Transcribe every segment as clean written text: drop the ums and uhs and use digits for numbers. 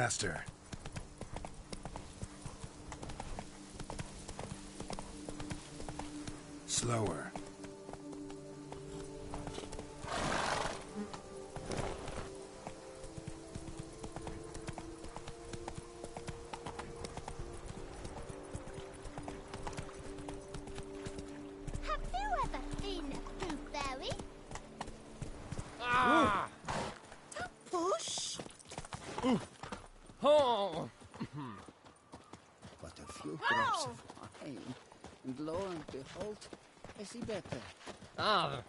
Faster. Slower. Have you ever seen a blueberry? Ah! Push! Oh! But a few drops of wine, and lo and behold, I see better. Ah!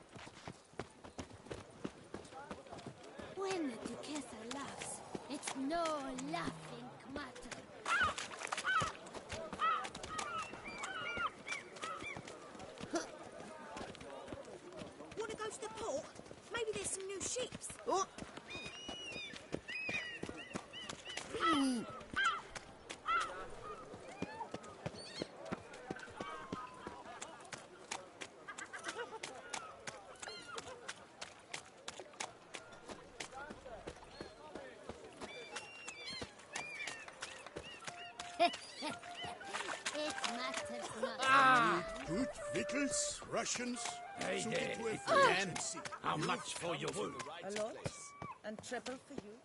When the Duquesa laughs, it's no laughing matter. Want to go to the port? Maybe there's some new ships. Oh! It matters not. Good victuals, Russians. Hey suited there, to a if French you can. sea. How much for your wood? A lot, and treble for you.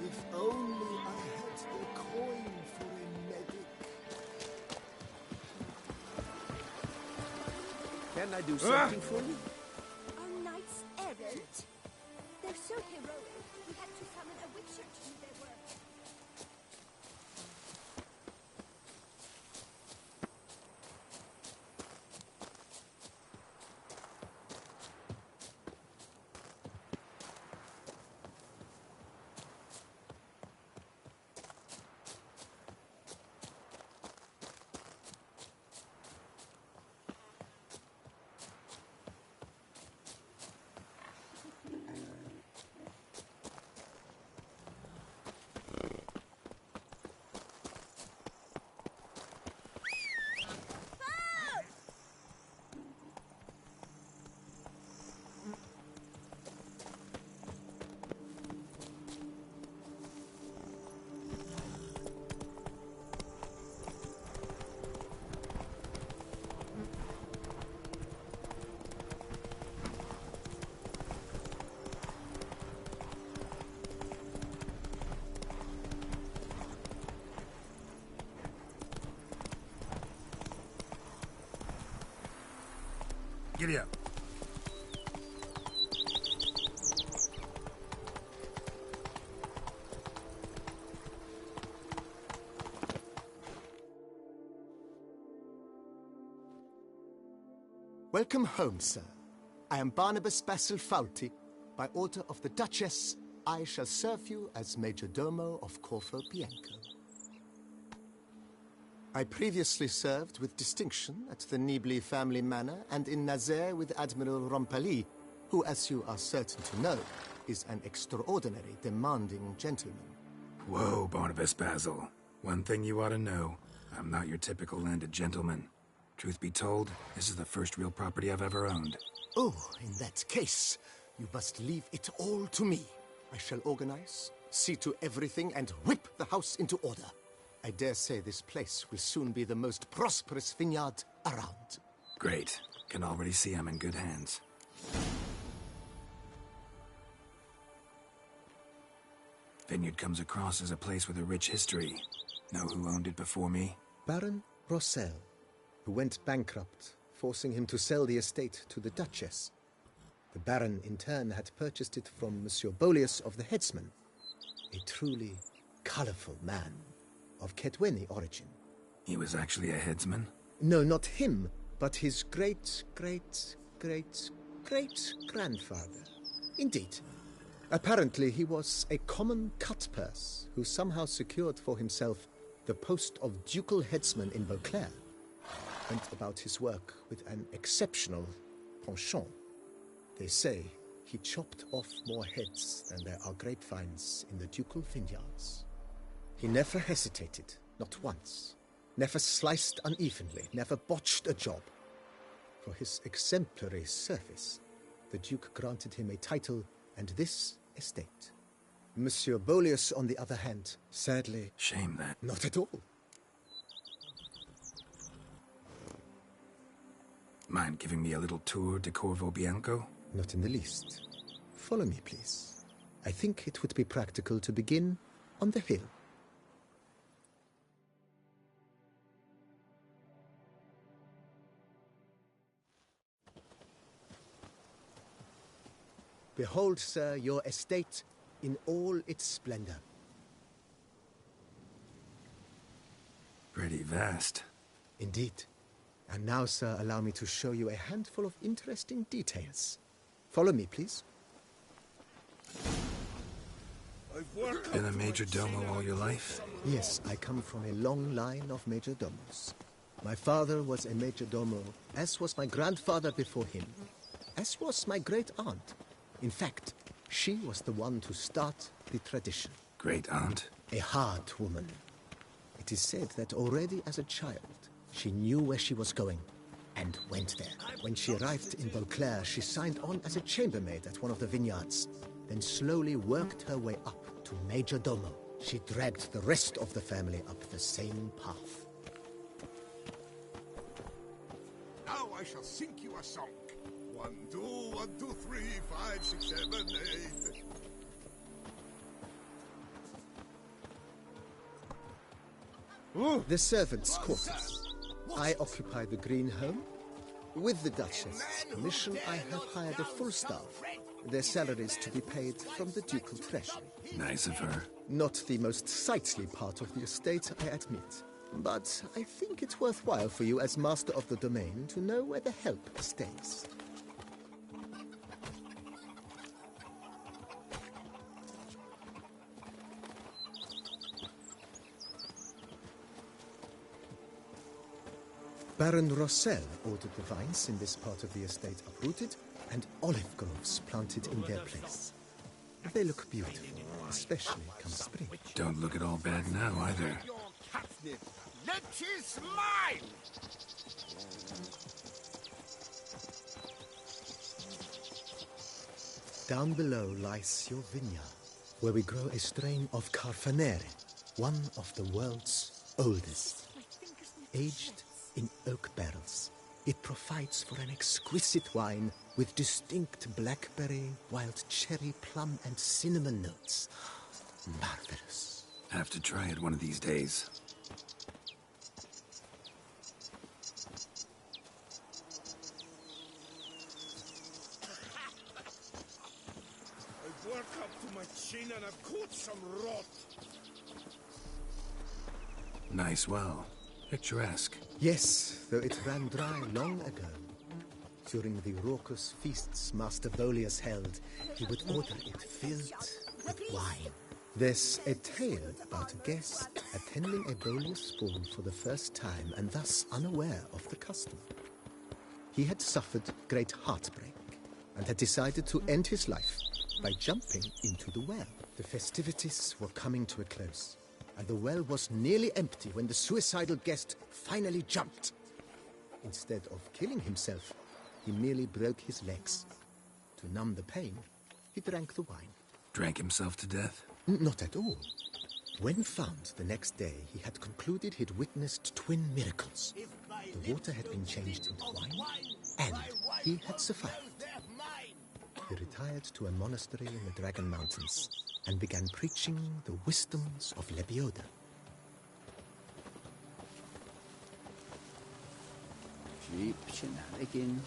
If only I had the coin for a medic. Can I do something for you? Our knights errant? They're so heroic. We had to summon a witcher to do their work. Giddy up. Welcome home, sir. I am Barnabas Basil Fawlty. By order of the Duchess, I shall serve you as Major Domo of Corfu Bianco. I previously served with distinction at the Nibli family manor and in Nazaire with Admiral Rompali, who, as you are certain to know, is an extraordinary, demanding gentleman. Whoa, Barnabas Basil. One thing you ought to know. I'm not your typical landed gentleman. Truth be told, this is the first real property I've ever owned. Oh, in that case, you must leave it all to me. I shall organize, see to everything, and whip the house into order. I dare say this place will soon be the most prosperous vineyard around. Great. Can already see I'm in good hands. Vineyard comes across as a place with a rich history. Know who owned it before me? Baron Rossel, who went bankrupt, forcing him to sell the estate to the Duchess. The Baron, in turn, had purchased it from Monsieur Bolius of the Headsman, a truly colorful man of Ketweni origin. He was actually a headsman? No, not him, but his great-great-great-great-grandfather. Indeed. Apparently, he was a common cutpurse who somehow secured for himself the post of ducal headsman in Beauclair. Went about his work with an exceptional penchant. They say he chopped off more heads than there are grapevines in the ducal vineyards. He never hesitated, not once. Never sliced unevenly, never botched a job. For his exemplary service, the Duke granted him a title and this estate. Monsieur Bolius, on the other hand, sadly... Shame that. Not at all. Mind giving me a little tour de Corvo Bianco? Not in the least. Follow me, please. I think it would be practical to begin on the hill. Behold, sir, your estate in all its splendor. Pretty vast. Indeed. And now, sir, allow me to show you a handful of interesting details. Follow me, please. Been a major domo all your life? Yes, I come from a long line of major domos. My father was a major domo, as was my grandfather before him, as was my great-aunt. In fact, she was the one to start the tradition. Great-aunt? A hard woman. It is said that already as a child, she knew where she was going, and went there. When she arrived in Beauclair, she signed on as a chambermaid at one of the vineyards, then slowly worked her way up to Major Domo. She dragged the rest of the family up the same path. Now I shall sing you a song. 1, 2, 1, 2, 3, 5, 6, 7, 8. The servants' quarters. I occupy the green home. With the Duchess' permission, I have hired a full staff. Their salaries to be paid from the ducal treasury. Nice of her. Not the most sightly part of the estate, I admit. But I think it's worthwhile for you as master of the domain to know where the help stays. Baron Rossel ordered the vines in this part of the estate uprooted and olive groves planted in their place. They look beautiful, especially come spring. Don't look at all bad now, either. Your catnip. Let is mine. Down below lies your vineyard, where we grow a strain of Carfanere, one of the world's oldest. Aged in oak barrels, it provides for an exquisite wine with distinct blackberry, wild cherry, plum, and cinnamon notes. Marvelous. Have to try it one of these days. I work up to my chin and I've caught some rot. Nice well. Picturesque. Yes, though it ran dry long ago. During the raucous feasts Master Bolius held, he would order it filled with wine. There's a tale about a guest attending a Bolius ball for the first time and thus unaware of the custom. He had suffered great heartbreak and had decided to end his life by jumping into the well. The festivities were coming to a close, and the well was nearly empty when the suicidal guest finally jumped. Instead of killing himself, he merely broke his legs. To numb the pain, he drank the wine. Drank himself to death? Not at all. When found the next day, he had concluded he'd witnessed twin miracles. The water had been changed into wine, and he had survived. He retired to a monastery in the Dragon Mountains and began preaching the wisdoms of Lebioda. Cheap shenanigans.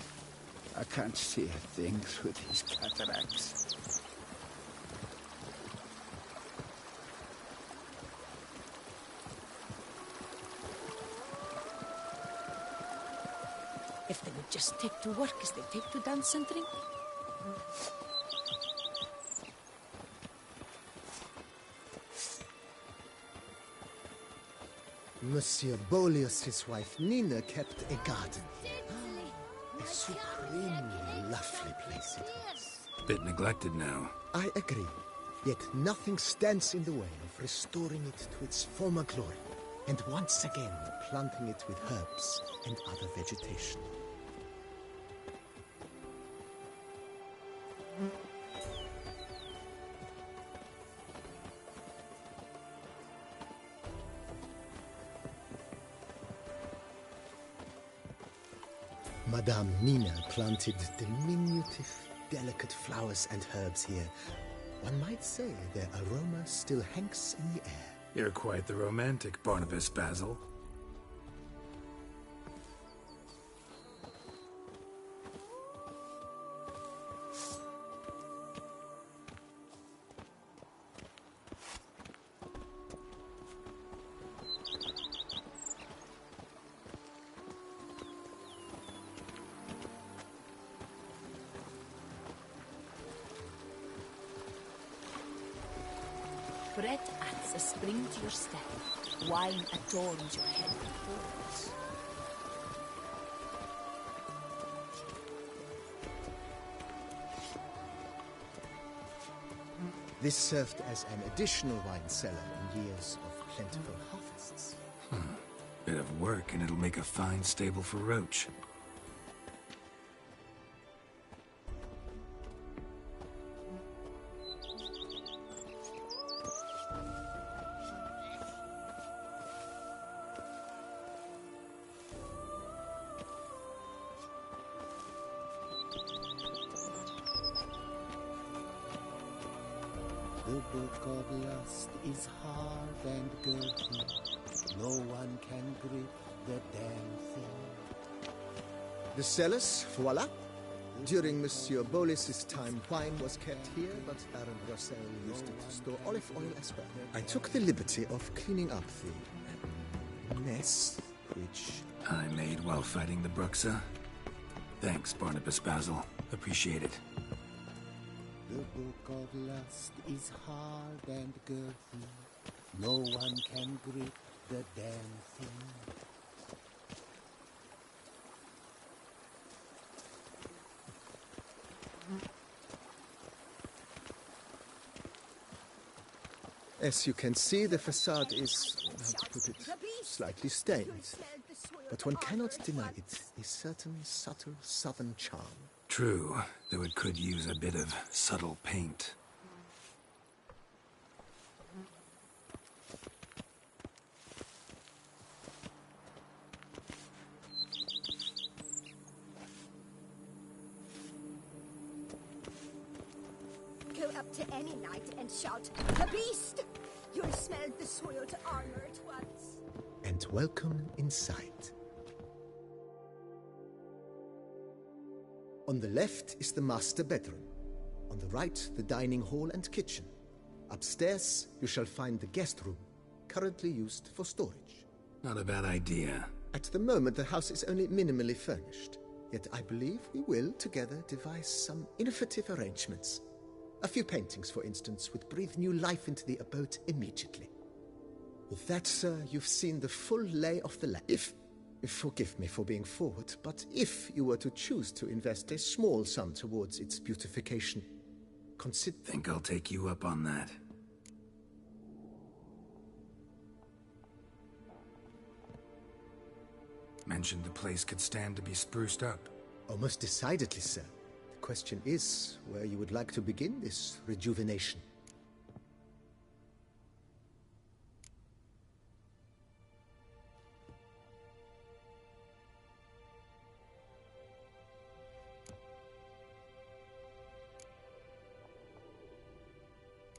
I can't see a thing through these cataracts. If they would just take to work as they take to dance and drink. Monsieur Bolius, his wife Nina, kept a garden. A supremely lovely place it was. Bit neglected now. I agree. Yet nothing stands in the way of restoring it to its former glory, and once again planting it with herbs and other vegetation. Madame Nina planted diminutive, delicate flowers and herbs here. One might say their aroma still hangs in the air. You're quite the romantic, Barnabas Basil. Bread adds a spring to your step. Wine adorns your head with folds. This served as an additional wine cellar in years of plentiful harvests. Bit of work and it'll make a fine stable for Roach. The book of lust is hard and girthy. No one can grip the damn thing. The cellars, voila. During Monsieur Bolis's time, wine was kept here, but Baron Rossel used it to store olive oil as well. I took the liberty of cleaning up the mess, which I made while fighting the Bruxa. Thanks, Barnabas Basil. Appreciate it. The book of lust is hard and girthy. No one can grip the damn thing. As you can see, the facade is, how to put it, slightly stained. But one cannot deny it, a certain subtle southern charm. True, though it could use a bit of subtle paint. Go up to any knight and shout, "The beast!" You'll smell the soiled armor at once. And welcome inside. On the left is the master bedroom. On the right, the dining hall and kitchen. Upstairs, you shall find the guest room, currently used for storage. Not a bad idea. At the moment, the house is only minimally furnished. Yet I believe we will, together, devise some innovative arrangements. A few paintings, for instance, would breathe new life into the abode immediately. With that, sir, you've seen the full lay of the land. If forgive me for being forward, but if you were to choose to invest a small sum towards its beautification, consider... Think I'll take you up on that. Mentioned the place could stand to be spruced up. Oh, most decidedly, sir. The question is where you would like to begin this rejuvenation.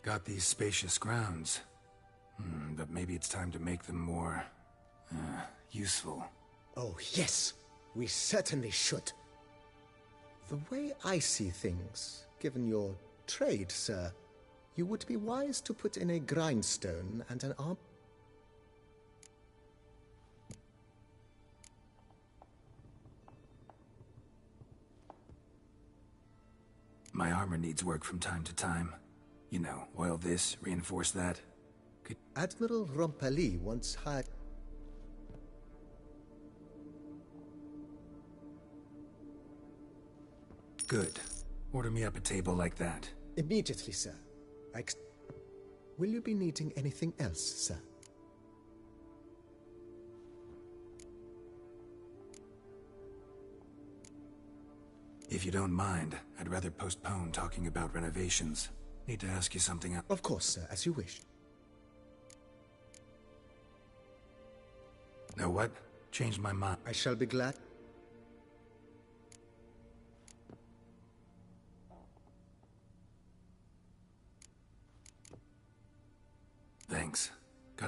Got these spacious grounds. But maybe it's time to make them more... useful. Oh, yes. We certainly should. The way I see things, given your trade, sir, you would be wise to put in a grindstone and an arm... My armor needs work from time to time. You know, oil this, reinforce that. Admiral Rompali once hired... Good. Order me up a table like that. Immediately, sir. Will you be needing anything else, sir? If you don't mind, I'd rather postpone talking about renovations. Need to ask you something else. Of course, sir, as you wish. Know what? Changed my mind. I shall be glad.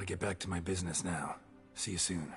Gotta get back to my business now. See you soon.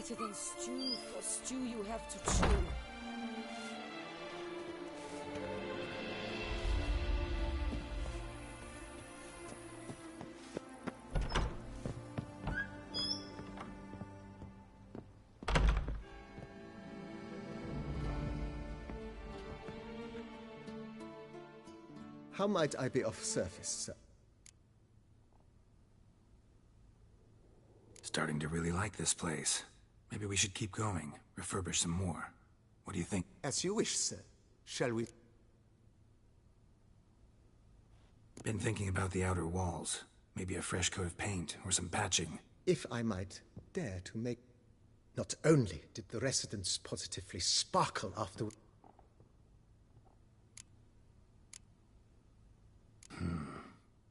Better than stew, for stew you have to chew. How might I be of service, sir? Starting to really like this place. Maybe we should keep going, refurbish some more. What do you think? As you wish, sir. Shall we? Been thinking about the outer walls. Maybe a fresh coat of paint or some patching. If I might dare to make... Not only did the residents positively sparkle after...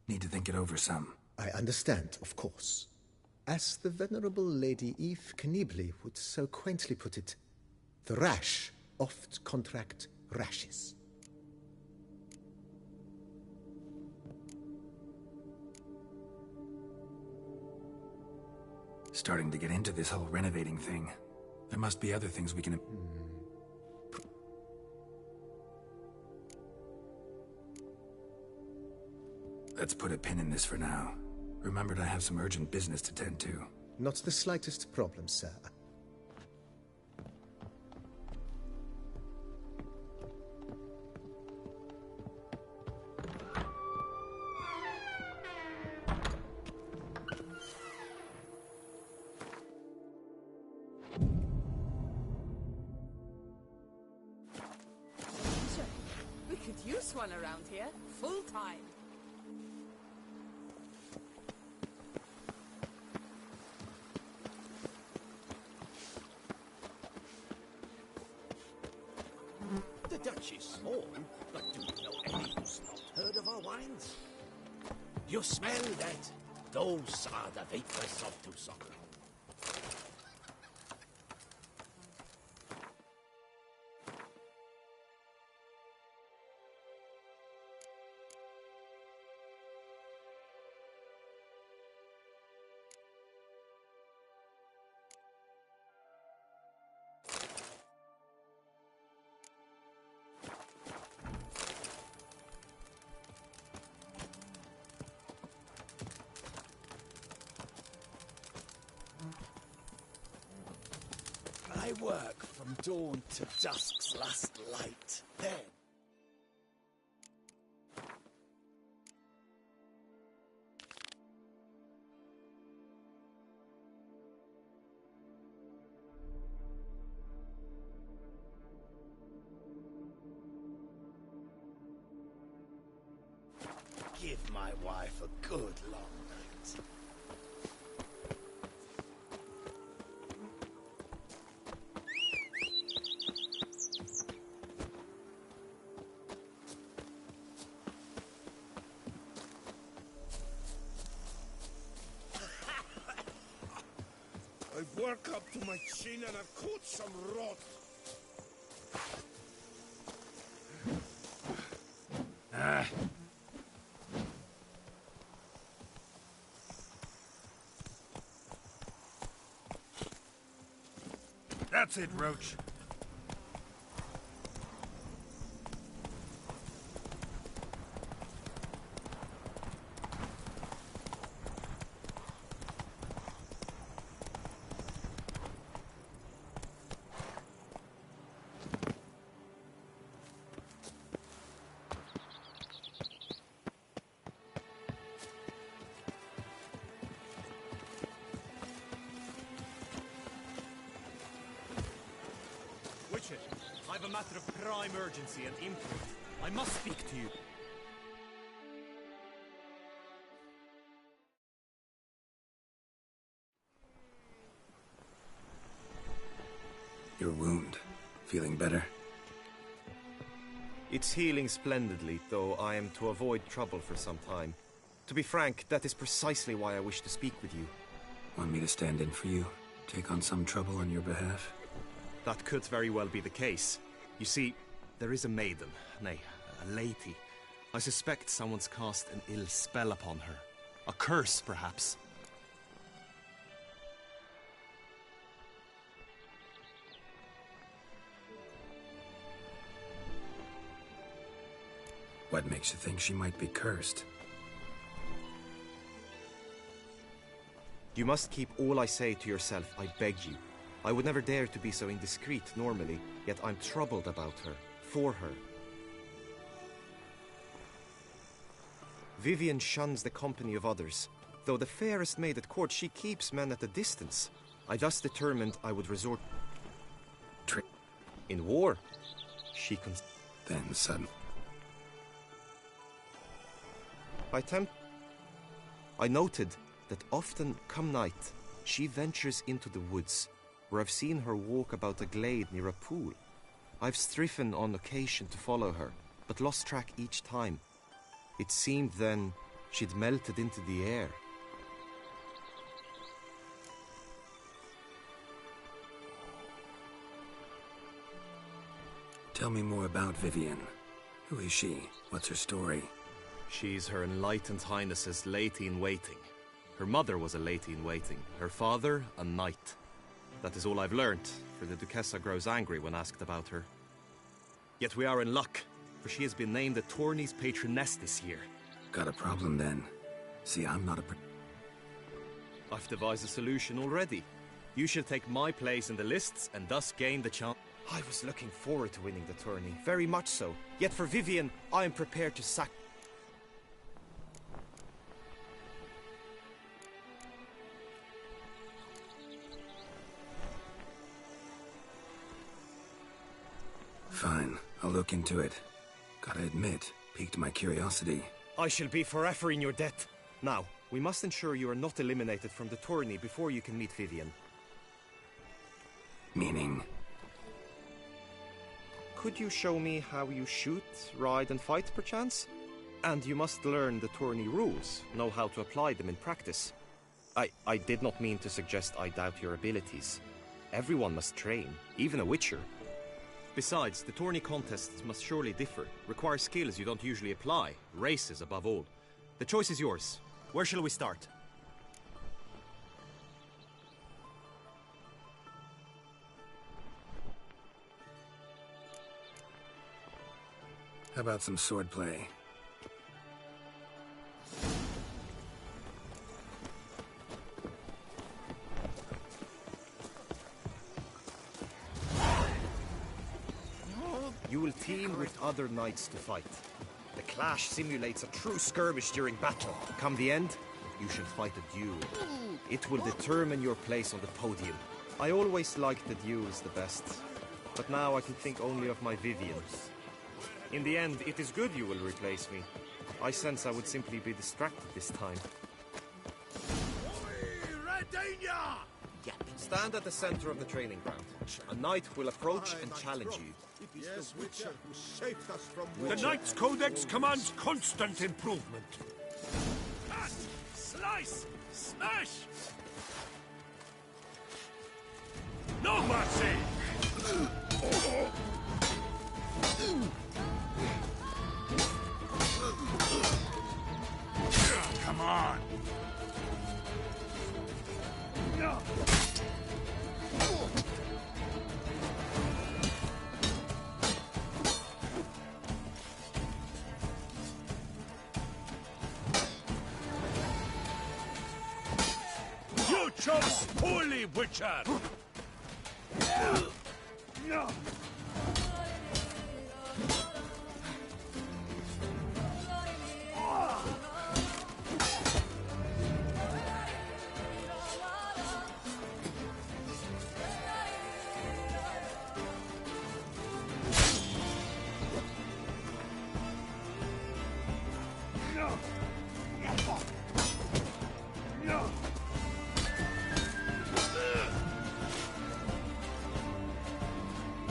Need to think it over some. I understand, of course. As the venerable Lady Eve Knibley would so quaintly put it, the rash oft contract rashes. Starting to get into this whole renovating thing. There must be other things we can... Let's put a pin in this for now. Remembered I have some urgent business to tend to. Not the slightest problem, sir. We could use one around here, full time. The Dutch is small, but do you know any who's not heard of our wines? You smell that? Those are the vapors of Tucson. I work from dawn to dusk's last light. Then... give my wife a good long night. I work up to my chin and I've caught some rot. That's it, Roach. Witcher, I have a matter of prime urgency and import. I must speak to you. Your wound. Feeling better? It's healing splendidly, though I am to avoid trouble for some time. To be frank, that is precisely why I wish to speak with you. Want me to stand in for you? Take on some trouble on your behalf? That could very well be the case. You see, there is a maiden, nay, a lady. I suspect someone's cast an ill spell upon her. A curse, perhaps. What makes you think she might be cursed? You must keep all I say to yourself, I beg you. I would never dare to be so indiscreet normally, yet I'm troubled about her, for her. Vivienne shuns the company of others. Though the fairest maid at court, she keeps men at a distance. I thus determined I would resort... In war, she Then sudden... I noted that often, come night, she ventures into the woods, where I've seen her walk about a glade near a pool. I've striven on occasion to follow her, but lost track each time. It seemed then she'd melted into the air. Tell me more about Vivienne. Who is she? What's her story? She's Her Enlightened Highness's lady-in-waiting. Her mother was a lady-in-waiting, her father a knight. That is all I've learnt, for the Duchessa grows angry when asked about her. Yet we are in luck, for she has been named the tourney's patroness this year. Got a problem then. See, I'm not a... I've devised a solution already. You shall take my place in the lists and thus gain the chance. I was looking forward to winning the tourney, very much so. Yet for Vivienne, I am prepared to sack... Fine, I'll look into it. Gotta admit, piqued my curiosity. I shall be forever in your debt. Now, we must ensure you are not eliminated from the tourney before you can meet Vivienne. Meaning? Could you show me how you shoot, ride and fight, perchance? And you must learn the tourney rules, know how to apply them in practice. I did not mean to suggest I doubt your abilities. Everyone must train, even a witcher. Besides, the tourney contests must surely differ, require skills you don't usually apply, races above all. The choice is yours. Where shall we start? How about some swordplay? You will team with other knights to fight. The clash simulates a true skirmish during battle. Come the end, you shall fight a duel. It will determine your place on the podium. I always liked the duels the best, but now I can think only of my Vivienne. In the end, it is good you will replace me. I sense I would simply be distracted this time. Stand at the center of the training ground. A knight will approach and challenge you. Yes, Witcher, who saved us from The Knight's Codex commands constant improvement. Cut! Slice! Smash! No mercy! Come on! You chose poorly, Witcher!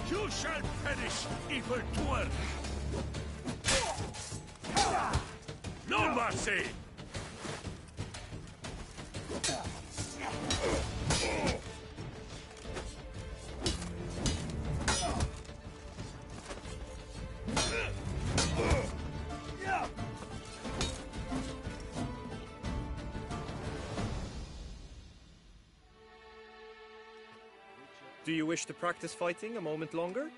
You shall perish, evildoer! No mercy! Do you wish to practice fighting a moment longer?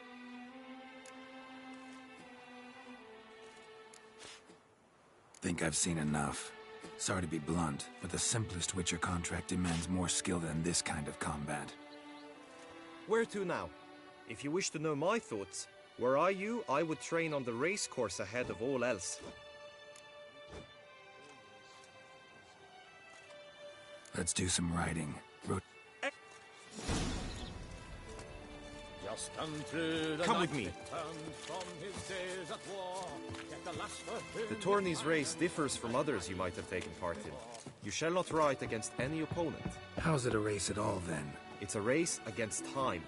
Think I've seen enough. Sorry to be blunt, but the simplest Witcher contract demands more skill than this kind of combat. Where to now? If you wish to know my thoughts, were I you, I would train on the race course ahead of all else. Let's do some riding. Come with me. The tourney's race differs from others you might have taken part in. You shall not ride against any opponent. How's it a race at all, then? It's a race against time.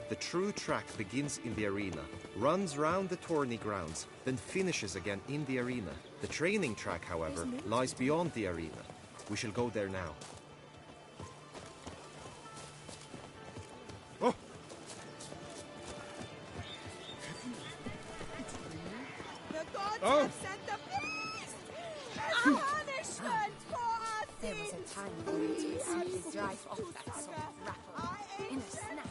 The true track begins in the arena, runs round the tourney grounds, then finishes again in the arena. The training track, however, lies beyond the arena. We shall go there now. Oh! The gods Oh! have sent a beast! A punishment for our sins! There was a time for me to receive the drive off that sort of rattle. In a snap.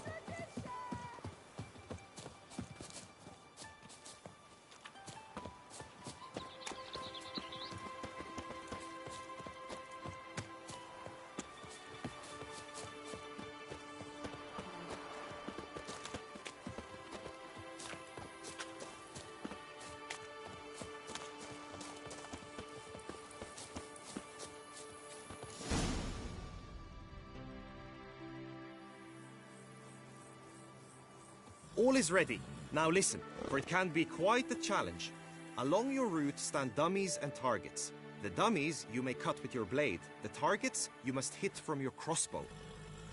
All is ready. Now listen, for it can be quite a challenge. Along your route stand dummies and targets. The dummies you may cut with your blade. The targets you must hit from your crossbow.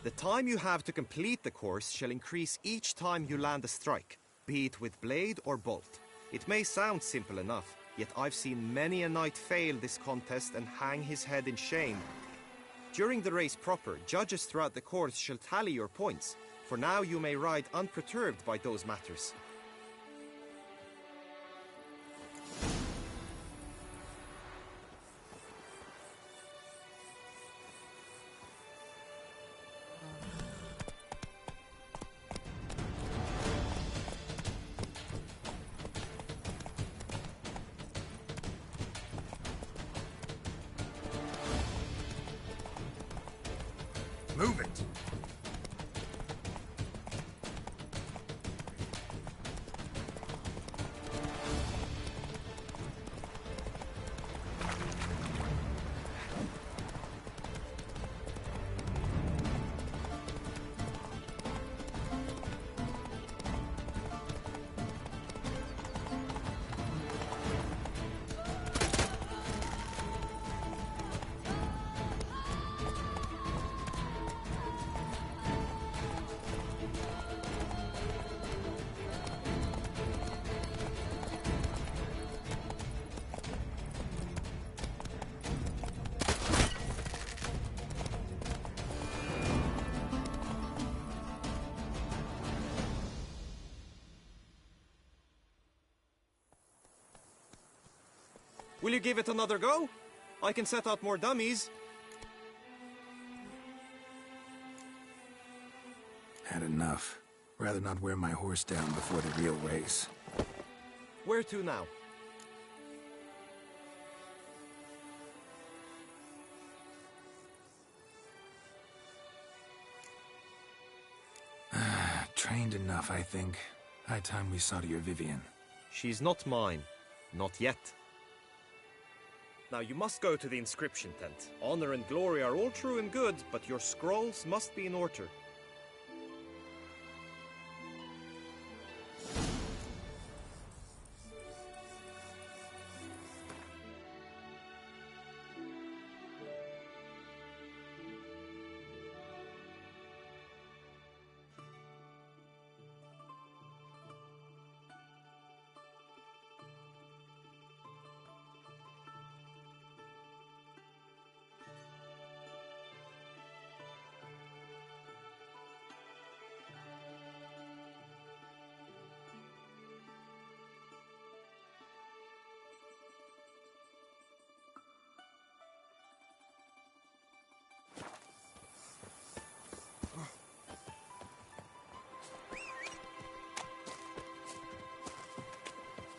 The time you have to complete the course shall increase each time you land a strike, be it with blade or bolt. It may sound simple enough, yet I've seen many a knight fail this contest and hang his head in shame. During the race proper, judges throughout the course shall tally your points. For now you may ride unperturbed by those matters. Move it! Will you give it another go? I can set out more dummies. Had enough. Rather not wear my horse down before the real race. Where to now? Trained enough, I think. High time we saw to your Vivian. She's not mine. Not yet. Now you must go to the inscription tent. Honor and glory are all true and good, but your scrolls must be in order.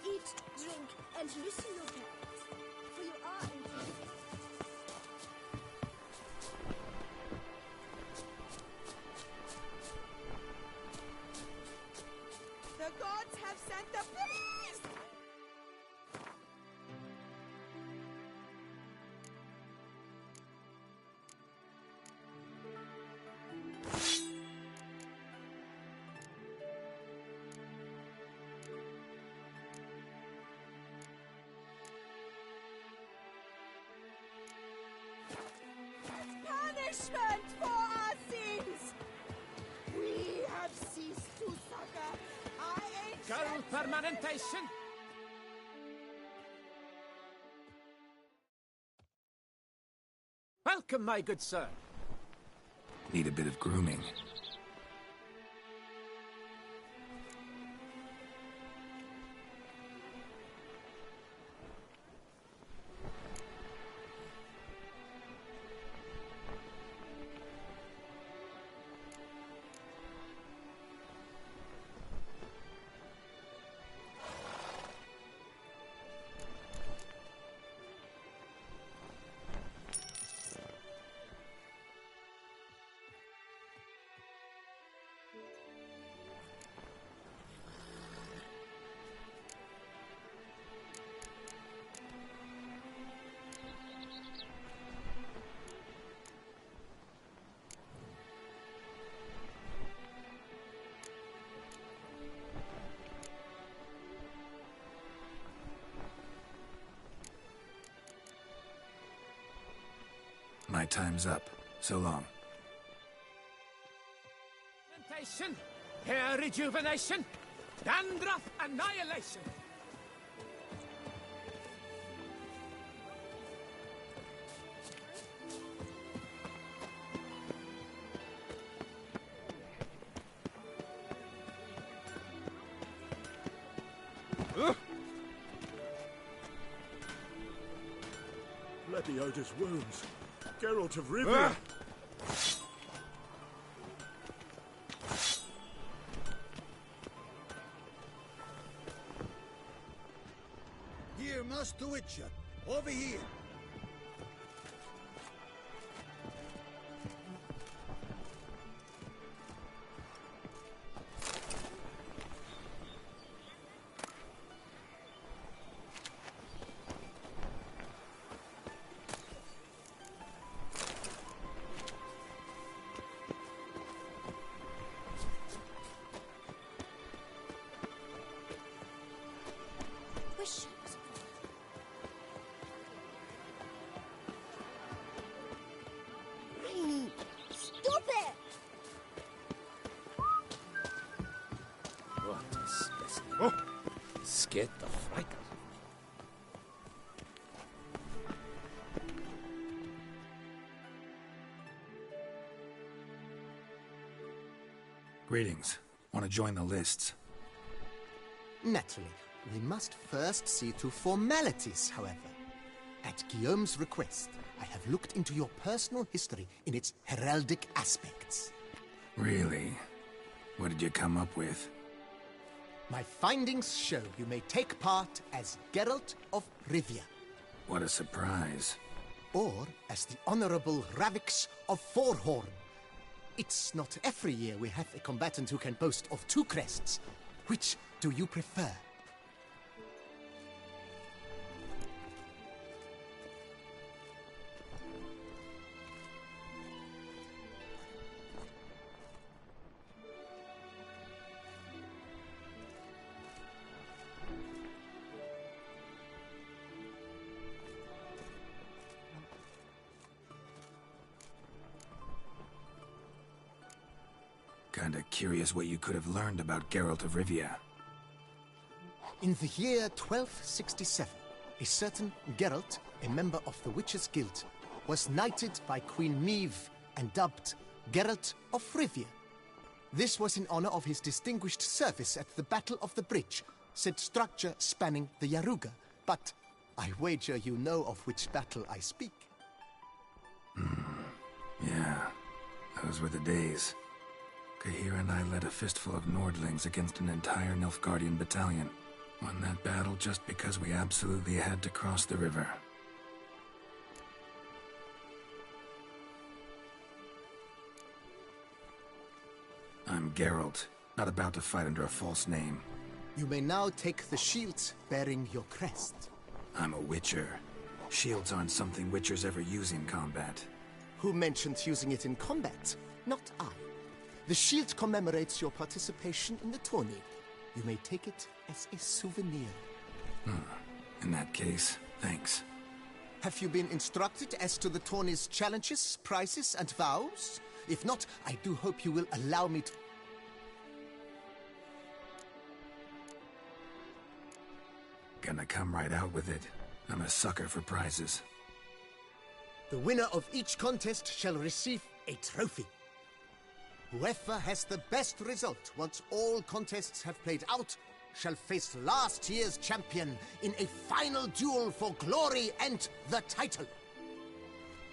Eat, drink, and loosen your belts, for you punishment for our sins! We have ceased to succor our ancient... Girl permanentation! Welcome, my good sir. Need a bit of grooming. My time's up. So long. Fermentation, hair rejuvenation, dandruff annihilation. Gladiator's wounds. Geralt of Rivia. Here, Master Witcher. Over here. Rainy, stop it! What a specimen. Oh. Scared the fright out of me. Greetings. Want to join the lists? Naturally. We must first see to formalities, however. At Guillaume's request, I have looked into your personal history in its heraldic aspects. Really? What did you come up with? My findings show you may take part as Geralt of Rivia. What a surprise. Or as the Honorable Ravix of Forhorn. It's not every year we have a combatant who can boast of 2 crests. Which do you prefer? Kinda curious what you could have learned about Geralt of Rivia. In the year 1267, a certain Geralt, a member of the Witches' Guild, was knighted by Queen Meve and dubbed Geralt of Rivia. This was in honor of his distinguished service at the Battle of the Bridge, said structure spanning the Yaruga. But I wager you know of which battle I speak. Yeah, those were the days. Cahir and I led a fistful of Nordlings against an entire Nilfgaardian battalion. Won that battle just because we absolutely had to cross the river. I'm Geralt, not about to fight under a false name. You may now take the shield bearing your crest. I'm a Witcher. Shields aren't something Witchers ever use in combat. Who mentioned using it in combat? Not I. The shield commemorates your participation in the tourney. You may take it as a souvenir. In that case, thanks. Have you been instructed as to the tourney's challenges, prizes, and vows? If not, I do hope you will allow me to... Gonna come right out with it. I'm a sucker for prizes. The winner of each contest shall receive a trophy. Whoever has the best result once all contests have played out shall face last year's champion in a final duel for glory and the title.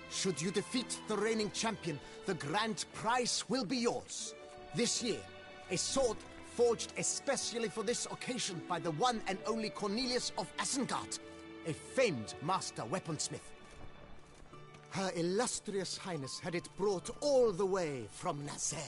Should you defeat the reigning champion, the grand prize will be yours. This year, a sword forged especially for this occasion by the one and only Cornelius of Isengard, a famed master weaponsmith. Her illustrious highness had it brought all the way from Nazaire.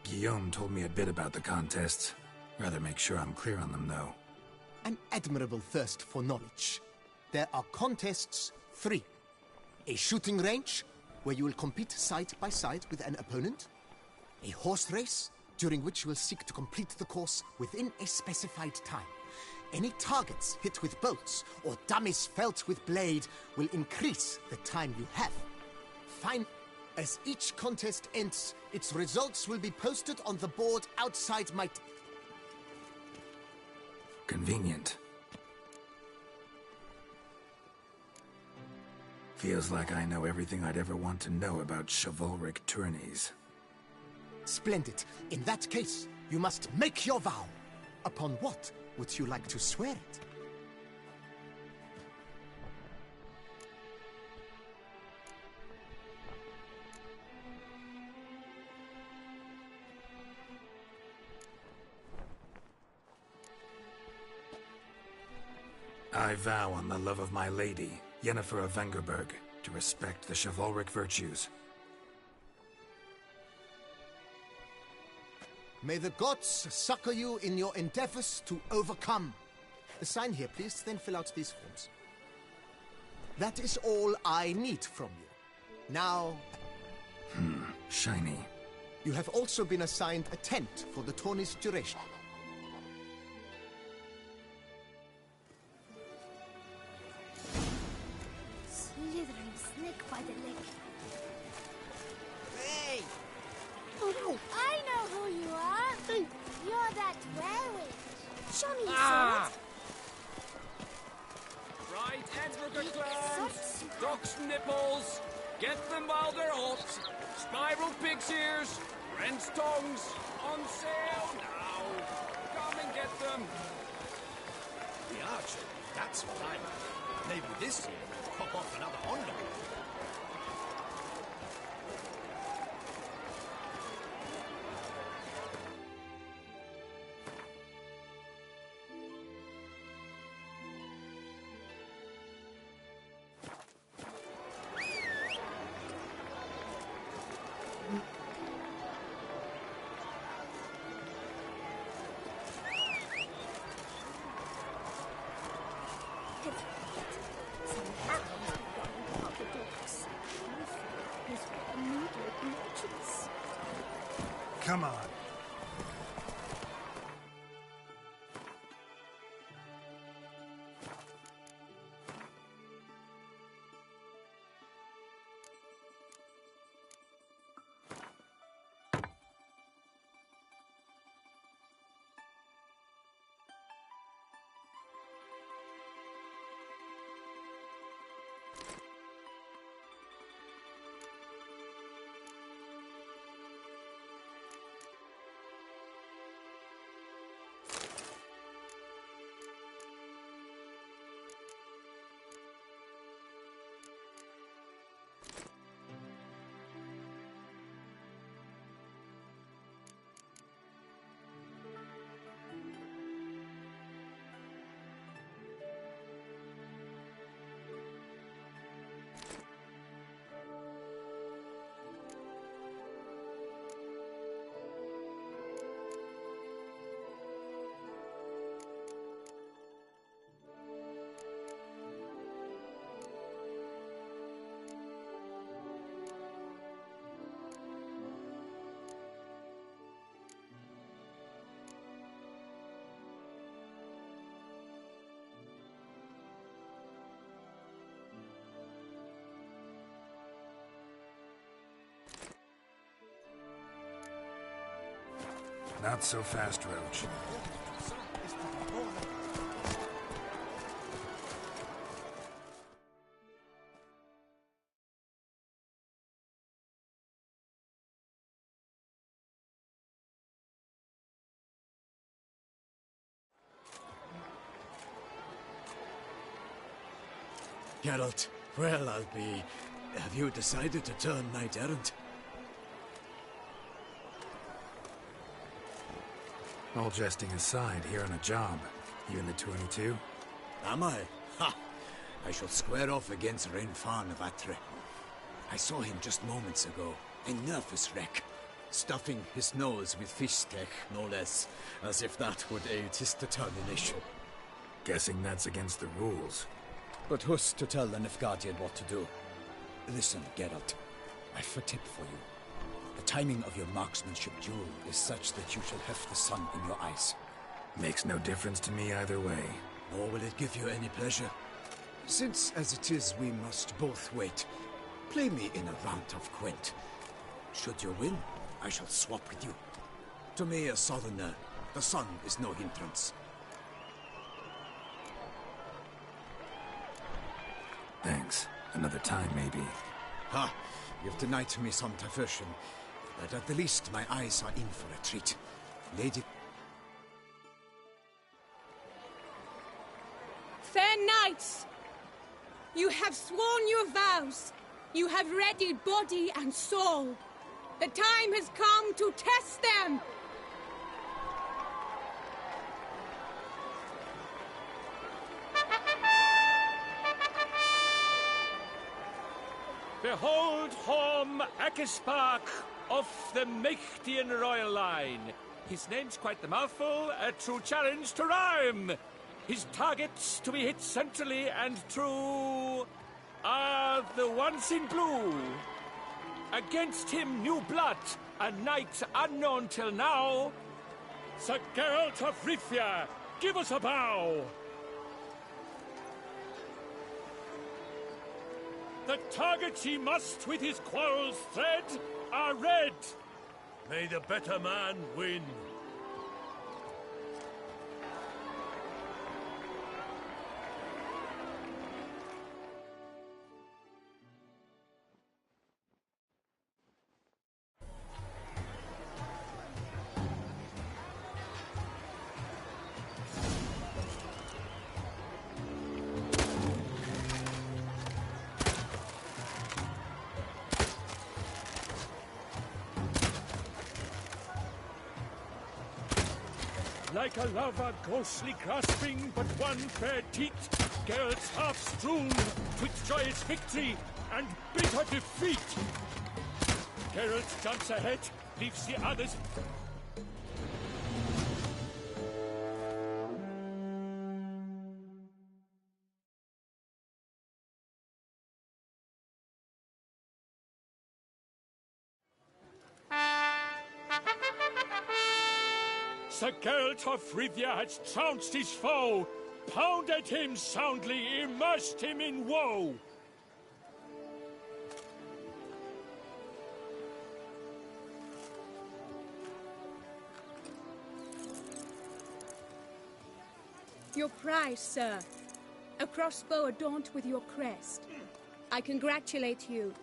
Guillaume told me a bit about the contests. Rather make sure I'm clear on them, though. An admirable thirst for knowledge. There are contests 3. A shooting range, where you will compete side by side with an opponent. A horse race, during which you will seek to complete the course within a specified time. Any targets hit with bolts or dummies felt with blade will increase the time you have. Fine. As each contest ends, its results will be posted on the board outside my... Convenient. Feels like I know everything I'd ever want to know about chivalric tourneys. Splendid. In that case, you must make your vow. Upon what would you like to swear it? I vow on the love of my lady, Yennefer of Vengerberg, to respect the chivalric virtues. May the gods succor you in your endeavors to overcome. Sign here, please, then fill out these forms. That is all I need from you. Now... Shiny. You have also been assigned a tent for the tourney's duration. Slithering snake by the leg. Hey! Oh, I know who you are. You're that werewolf. Show me your Ah! sword. Right, Edward clams, duck's nipples, get them while they're hot, spiral pig's ears, wren's tongues, on sale now. Come and get them. The archer, that's what I like. Maybe this year we'll pop off another Honda. Come on. Not so fast, Roach. Geralt, well, I'll be... Have you decided to turn knight-errant? All jesting aside, here on a job. You in the 22? Am I? Ha! I shall square off against Renfan of Atre. I saw him just moments ago. A nervous wreck. Stuffing his nose with fish steak, no less. As if that would aid his determination. Guessing that's against the rules. But who's to tell the Nilfgaardian what to do? Listen, Geralt. I've a tip for you. The timing of your marksmanship duel is such that you shall have the sun in your eyes. Makes no difference to me either way. Nor will it give you any pleasure. Since, as it is, we must both wait, play me in a round of Gwent. Should you win, I shall swap with you. To me, a southerner, the sun is no hindrance. Thanks. Another time, maybe. Ha! You've denied to me some diversion, but at the least my eyes are in for a treat. Lady... Fair knights! You have sworn your vows. You have readied body and soul. The time has come to test them! Behold Horm Akispark of the Mechtian royal line. His name's quite the mouthful, a true challenge to rhyme. His targets to be hit centrally and true are the ones in blue. Against him new blood, a knight unknown till now. Sir Geralt of Rivia, give us a bow. The targets he must with his quarrels thread are red. May the better man win. Like a lover ghostly grasping but one fair teat, Geralt's half strewn twixt joyous victory and bitter defeat. Geralt jumps ahead, leaves the others. Sir Geralt of Rivia has trounced his foe, pounded him soundly, immersed him in woe. Your prize, sir. A crossbow adorned with your crest. I congratulate you.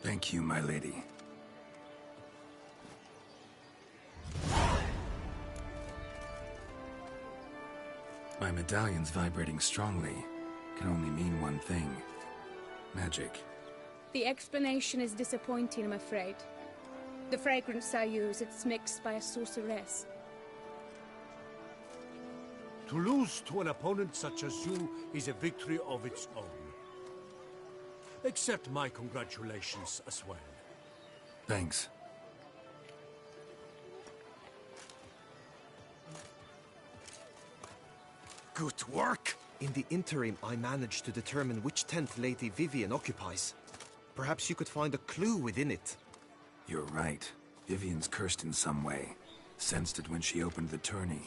Thank you, my lady. My medallion's vibrating strongly. Can only mean one thing. Magic. The explanation is disappointing, I'm afraid. The fragrance I use, it's mixed by a sorceress. To lose to an opponent such as you is a victory of its own. Accept my congratulations as well. Thanks. Good work! In the interim, I managed to determine which tent Lady Vivian occupies. Perhaps you could find a clue within it. You're right. Vivian's cursed in some way. Sensed it when she opened the tourney.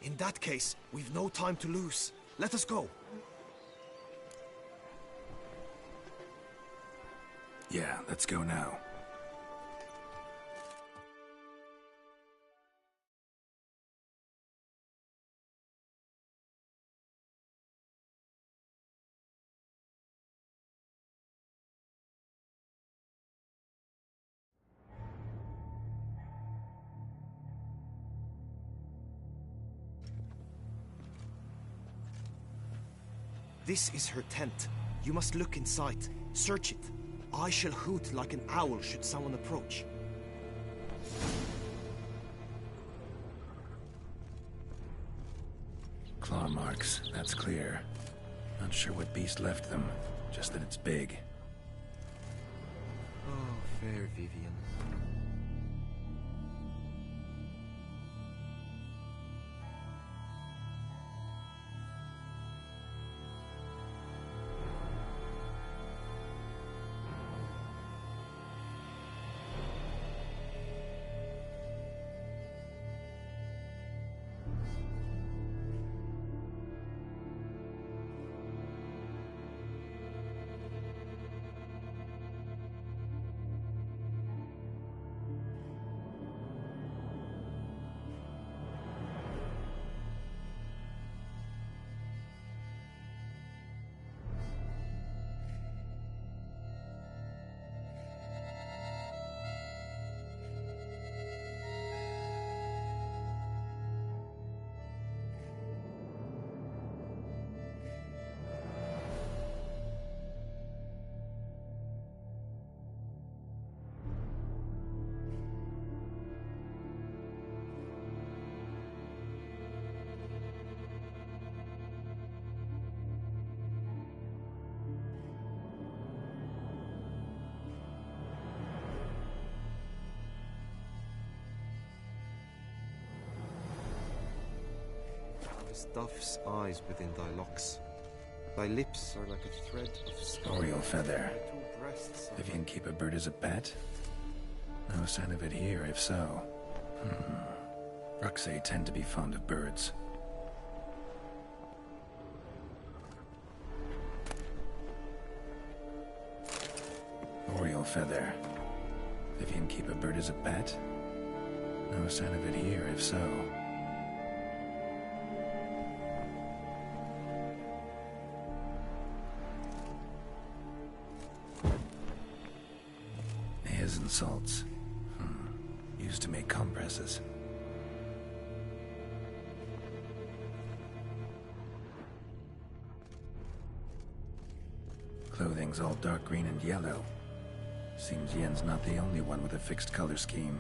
In that case, we've no time to lose. Let us go. Yeah, let's go now. This is her tent. You must look inside. Search it. I shall hoot like an owl should someone approach. Claw marks, that's clear. Not sure what beast left them, just that it's big. Oh, fair Vivian. Stuff's eyes within thy locks. Thy lips are like a thread of stone. Oriole feather. Vivian keep a bird as a pet? No sign of it here, if so. Ruxay tend to be fond of birds. Oriole feather. Vivian keep a bird as a pet? No sign of it here, if so. And salts. Used to make compresses. Clothing's all dark green and yellow. Seems Yen's not the only one with a fixed color scheme.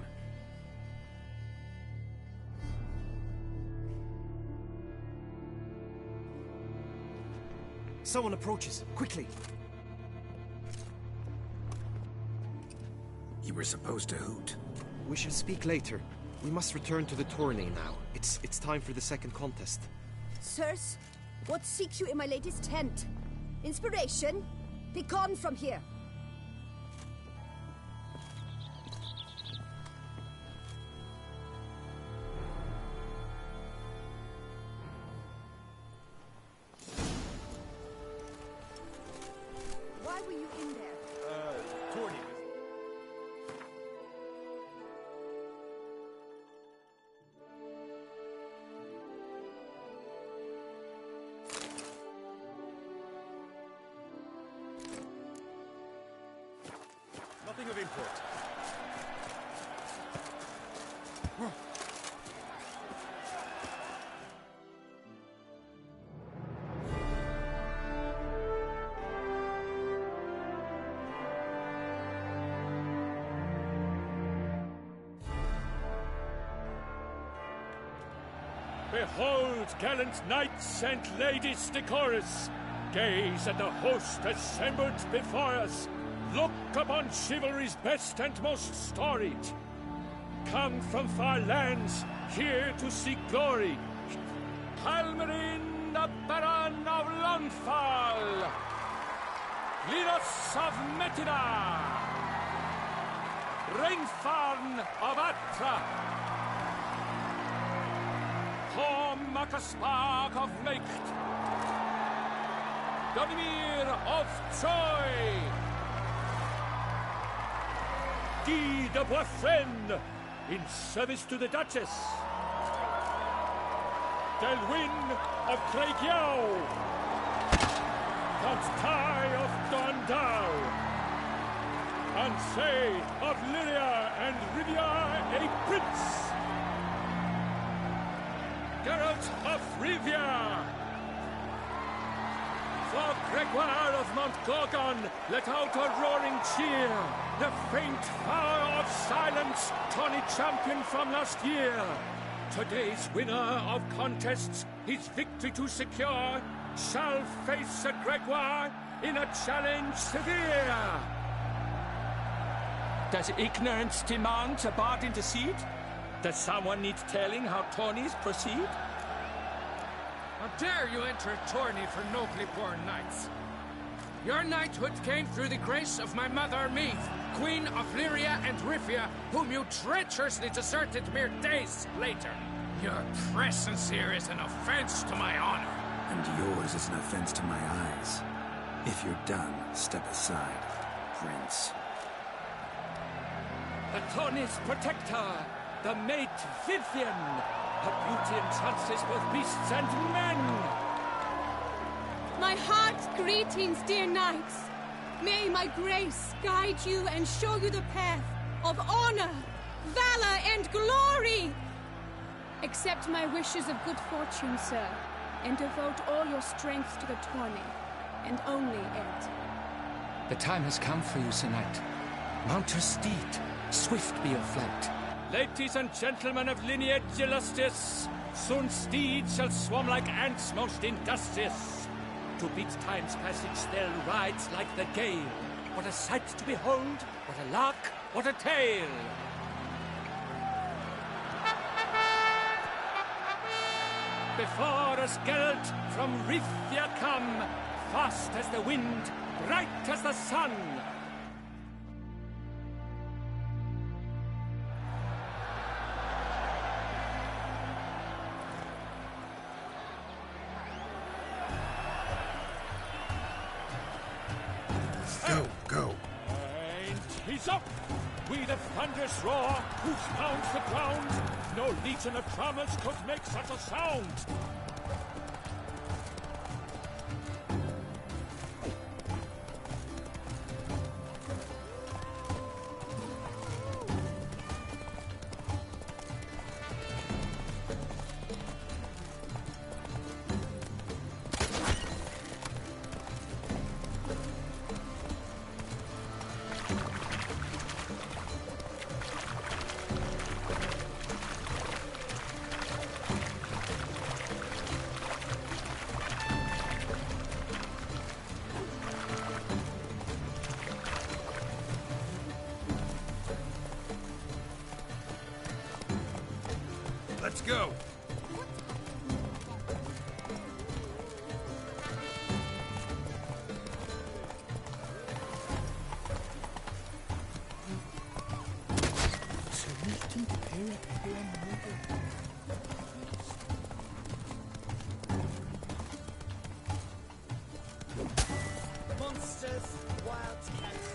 Someone approaches. Quickly! You were supposed to hoot. We shall speak later. We must return to the tourney now. It's time for the second contest. Sirs, what seeks you in my lady's tent? Inspiration? Be gone from here! Why were you in there? Tourney. Nothing of import. Behold, gallant knights and ladies decorous! Gaze at the host assembled before us! Look upon chivalry's best and most storied! Come from far lands, here to seek glory! Halmarin, the Baron of Lonfall! Linos of Metida! Rainfarn of Atra! Horm Makaspark of Mecht! Donimir of Troy! Guy de Boisfren, in service to the Duchess! Delwyn of Craigyow! Count Tai of Dondal! Ansay of Lyria and Rivia a prince! Geralt of Rivia! For Gregoire of Montgorgon, let out a roaring cheer. The faint power of silence, tourney champion from last year. Today's winner of contests, his victory to secure, shall face Sir Gregoire in a challenge severe. Does ignorance demand a bard intercede? Does someone need telling how tourneys proceed? How dare you enter a tourney for nobly born knights? Your knighthood came through the grace of my mother Meath, Queen of Lyria and Rifia, whom you treacherously deserted mere days later. Your presence here is an offense to my honor. And yours is an offense to my eyes. If you're done, step aside, Prince. The tourney's protector, the mate Vivian. Her beauty entrances both beasts and men. My heart's greetings, dear knights. May my grace guide you and show you the path of honor, valor, and glory. Accept my wishes of good fortune, sir, and devote all your strength to the tourney, and only it. The time has come for you, Sir Knight. Mount your steed. Swift be your flight. Ladies and gentlemen of lineage illustrious, soon steeds shall swarm like ants most industrious. To beat time's passage they'll ride like the gale. What a sight to behold, what a lark, what a tale! Before us Geralt from Rifia come, fast as the wind, bright as the sun. Go. And he's up! We the thunderous roar, whose pounds the ground. No legion of drummers could make such a sound. Let's go. Monsters, wild cats.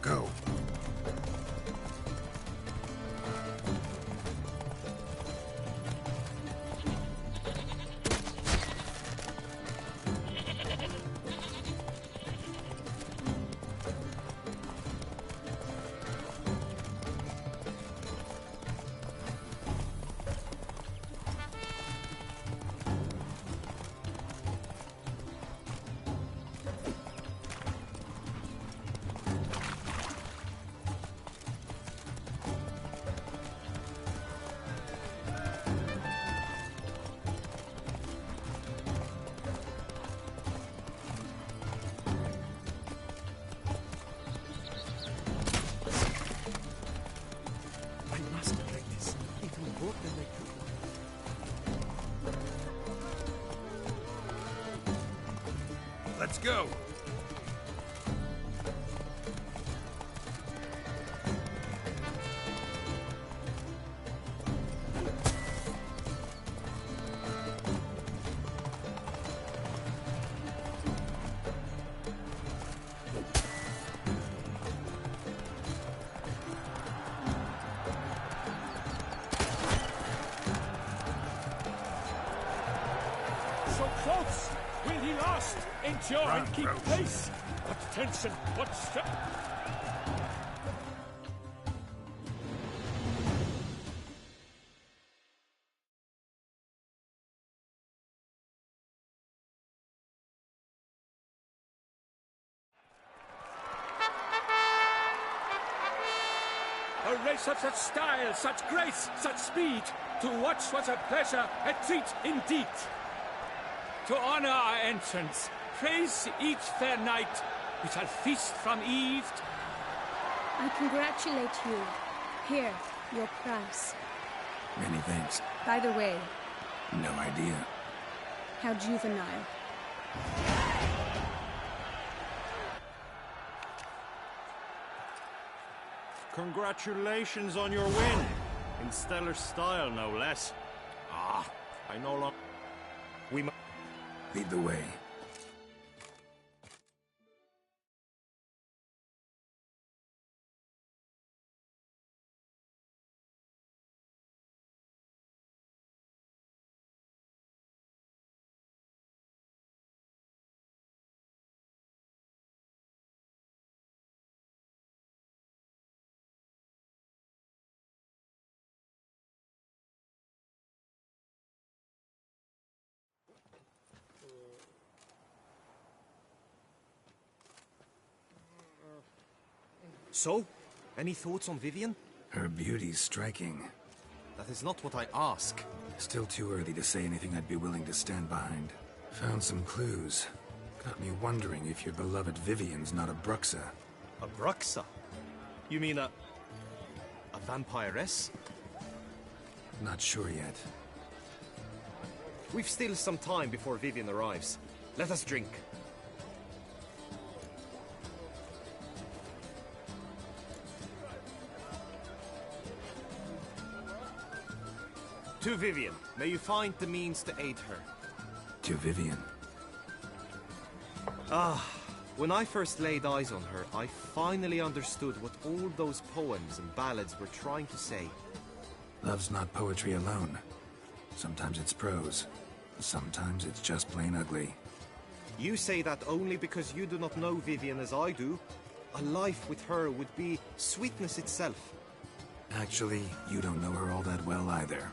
Go. Let's go. endure and keep pace. What tension, what stress. A race of such style, such grace, such speed. To watch was a pleasure, a treat indeed. To honor our entrance, praise each fair knight. We shall feast from eve. I congratulate you. Here, your prize. Many thanks. By the way, No idea. how juvenile. Congratulations on your win. In stellar style, no less. I no longer... We must... Lead the way. So, any thoughts on Vivian? Her beauty's striking. That is not what I ask. Still too early to say anything I'd be willing to stand behind. Found some clues. Got me wondering if your beloved Vivian's not a Bruxa. A Bruxa? You mean a vampiress? Not sure yet. We've still some time before Vivian arrives. Let us drink. To Vivian, may you find the means to aid her. To Vivian. When I first laid eyes on her, I finally understood what all those poems and ballads were trying to say. Love's not poetry alone. Sometimes it's prose. Sometimes it's just plain ugly. You say that only because you do not know Vivian as I do. A life with her would be sweetness itself. Actually, you don't know her all that well either.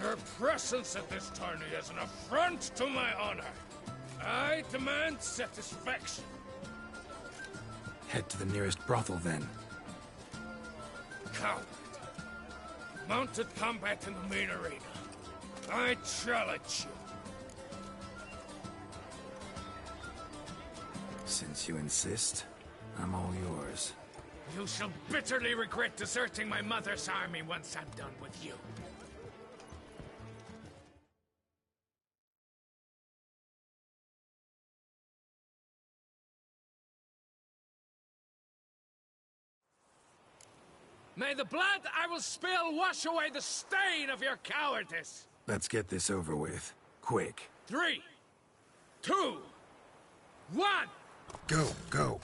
Your presence at this tourney is an affront to my honor. I demand satisfaction. Head to the nearest brothel, then. Coward. Mounted combat in the main arena. I challenge you. Since you insist, I'm all yours. You shall bitterly regret deserting my mother's army once I'm done with you. May the blood I will spill wash away the stain of your cowardice! Let's get this over with. Quick. 3, 2, 1! Go, go.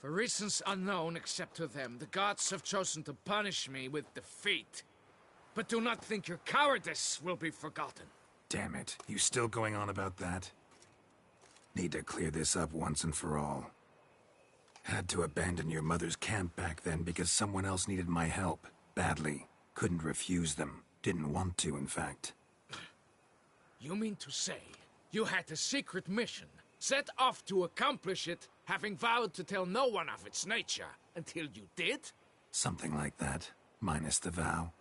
For reasons unknown except to them, the gods have chosen to punish me with defeat. But do not think your cowardice will be forgotten. Damn it, you still going on about that? Need to clear this up once and for all. Had to abandon your mother's camp back then because someone else needed my help. Badly. Couldn't refuse them. Didn't want to, in fact. You mean to say you had a secret mission, set off to accomplish it, having vowed to tell no one of its nature, until you did? Something like that, minus the vow.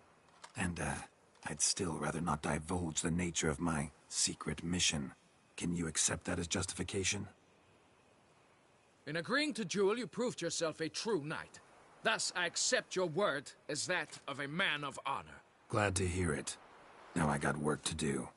And, I'd still rather not divulge the nature of my secret mission. Can you accept that as justification? In agreeing to duel, you proved yourself a true knight. Thus, I accept your word as that of a man of honor. Glad to hear it. Now I got work to do.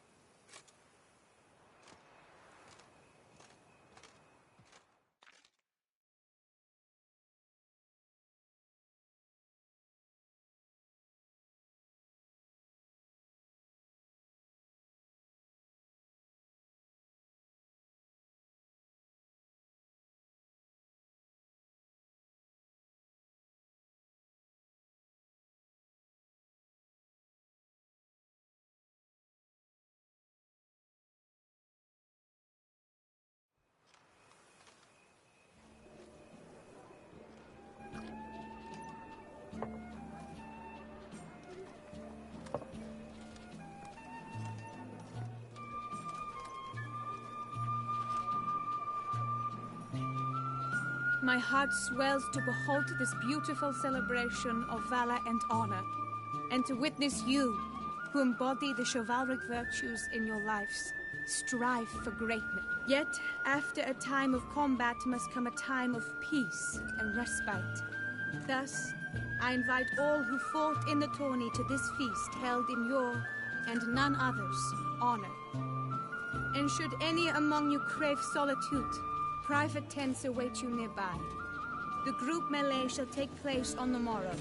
My heart swells to behold this beautiful celebration of valor and honor, and to witness you, who embody the chivalric virtues in your lives, strive for greatness. Yet, after a time of combat must come a time of peace and respite. Thus, I invite all who fought in the tourney to this feast held in your, and none other's, honor. And should any among you crave solitude, private tents await you nearby. The group melee shall take place on the morrow.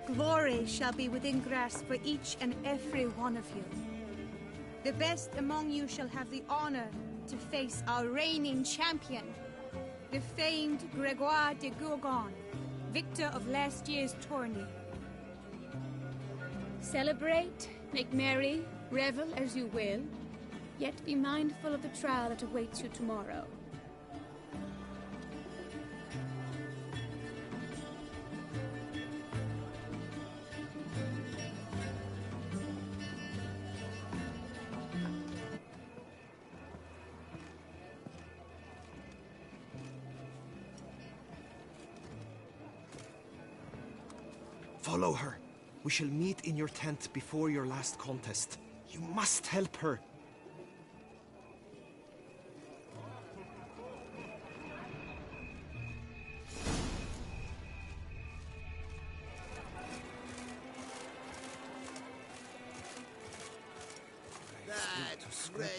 Glory shall be within grasp for each and every one of you. The best among you shall have the honor to face our reigning champion, the famed Gregoire de Gourgon, victor of last year's tourney. Celebrate, make merry, revel as you will, yet be mindful of the trial that awaits you tomorrow. Follow her. We shall meet in your tent before your last contest. You must help her. That's great.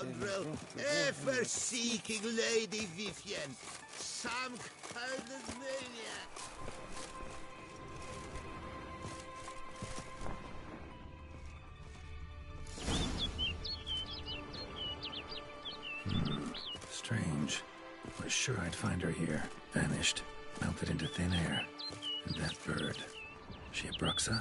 Scoundrel, ever-seeking Lady Vivienne, some kind of maniac. Strange. Was sure I'd find her here. Vanished. Melted into thin air. And that bird. She a Bruxa?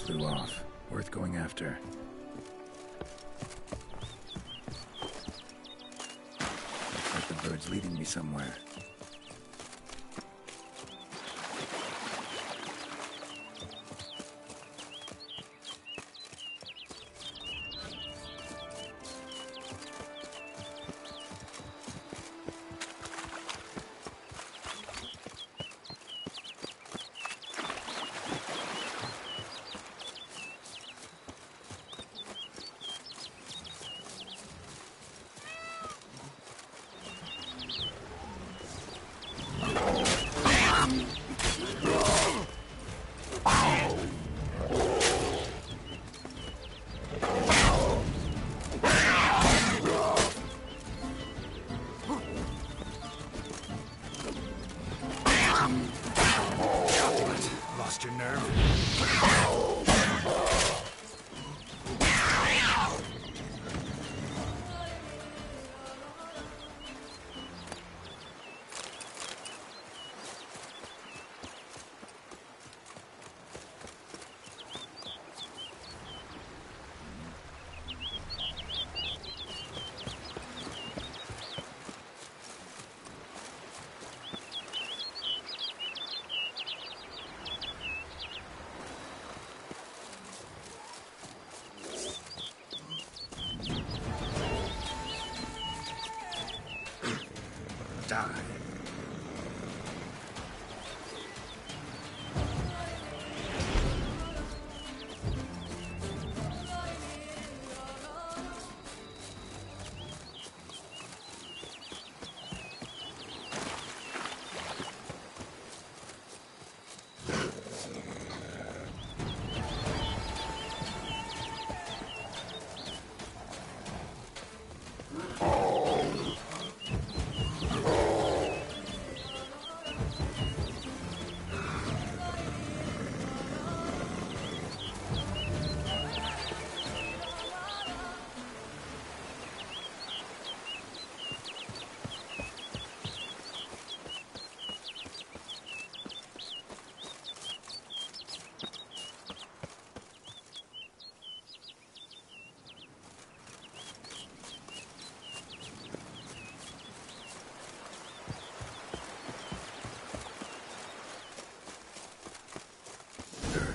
flew off. Worth going after. Looks like the bird's leading me somewhere. Lost your nerve? Die.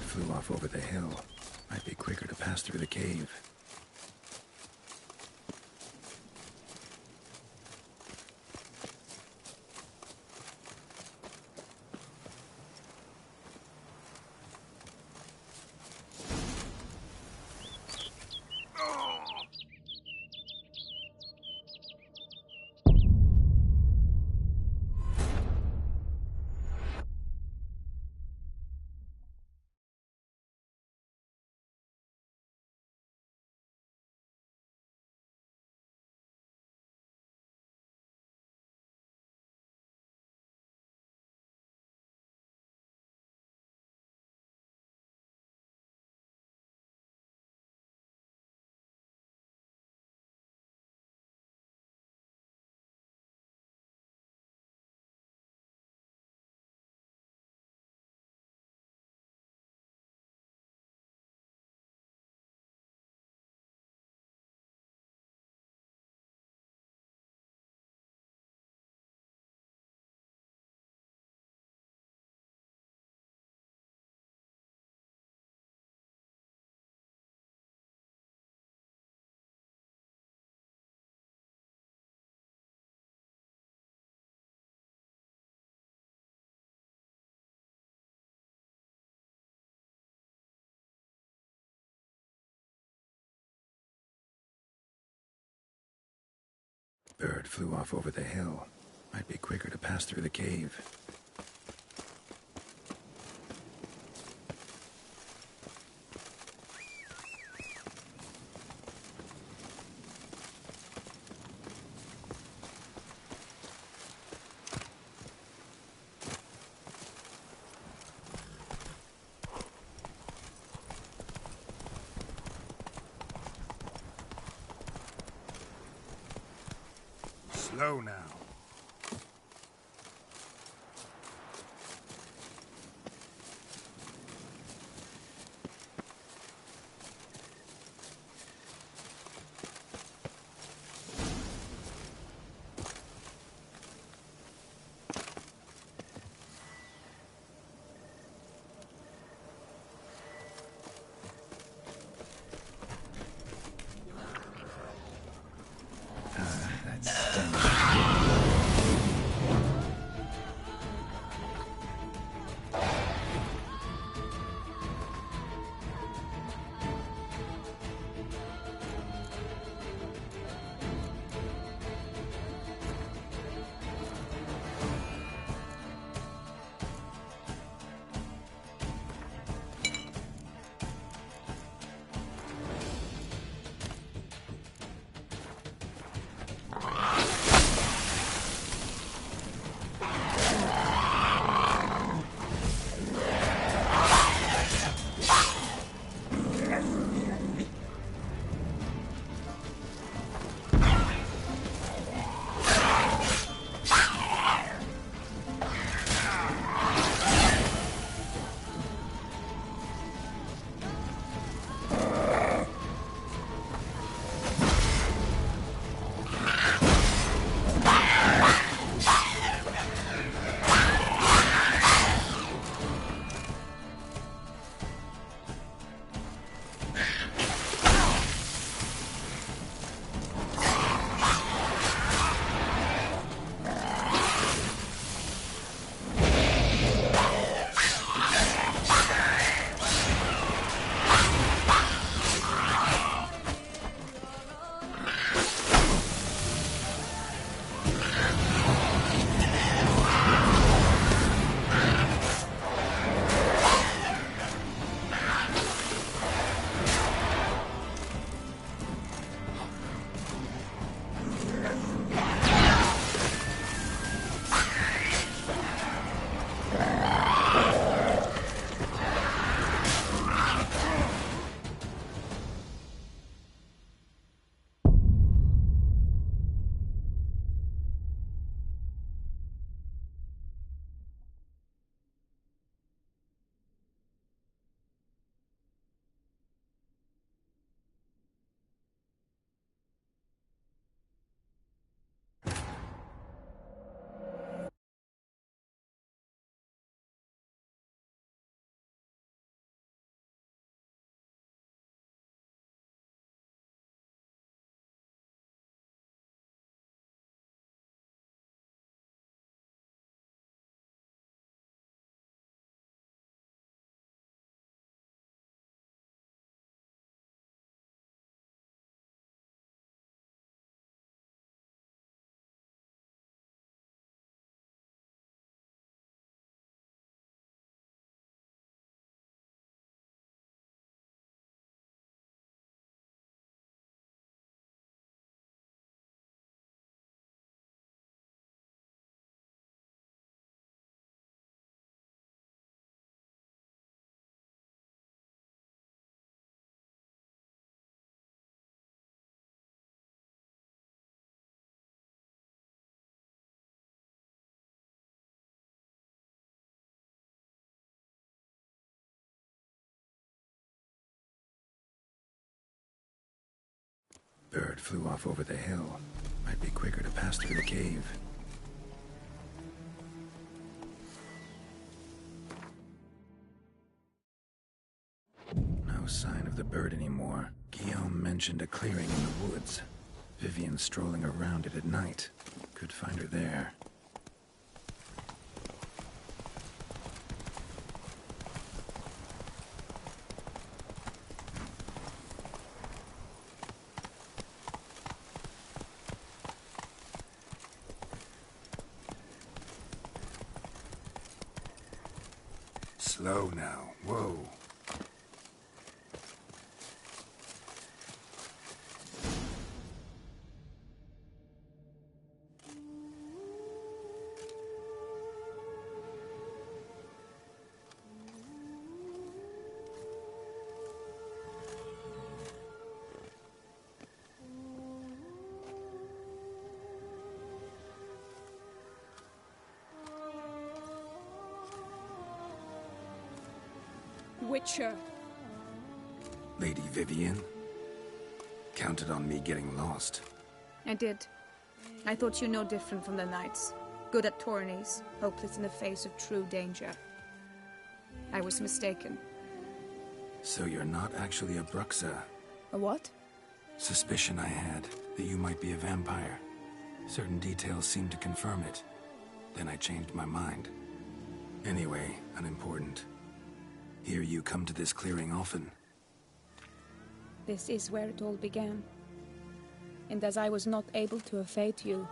Flew off over the hill. Might be quicker to pass through the cave. Bird flew off over the hill. Might be quicker to pass through the cave. Slow now. Bird flew off over the hill. Might be quicker to pass through the cave. No sign of the bird anymore. Guillaume mentioned a clearing in the woods. Vivian strolling around it at night. Could find her there. Slow now. Whoa. Witcher. Lady Vivian? Counted on me getting lost. I did. I thought you no different from the knights. Good at tourneys, hopeless in the face of true danger. I was mistaken. So you're not actually a Bruxa? A what? Suspicion I had, that you might be a vampire. Certain details seemed to confirm it. Then I changed my mind. Anyway, unimportant. Hear you come to this clearing often. This is where it all began. And as I was not able to evade you,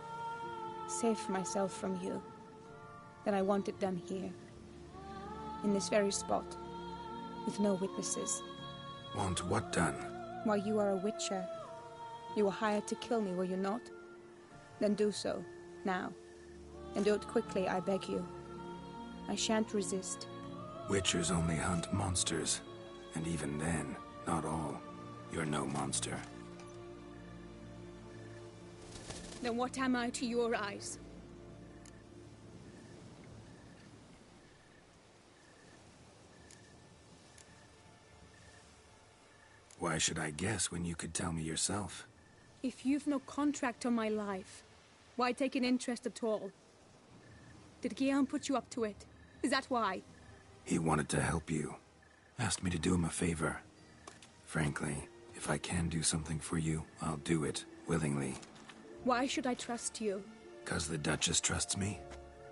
save myself from you, then I want it done here. In this very spot. With no witnesses. Want what done? Why, you are a witcher. You were hired to kill me, were you not? Then do so, now. And do it quickly, I beg you. I shan't resist. Witchers only hunt monsters. And even then, not all. You're no monster. Then what am I to your eyes? Why should I guess when you could tell me yourself? If you've no contract on my life, why take an interest at all? Did Guillaume put you up to it? Is that why? He wanted to help you. Asked me to do him a favor. Frankly, if I can do something for you, I'll do it, willingly. Why should I trust you? 'Cause the Duchess trusts me?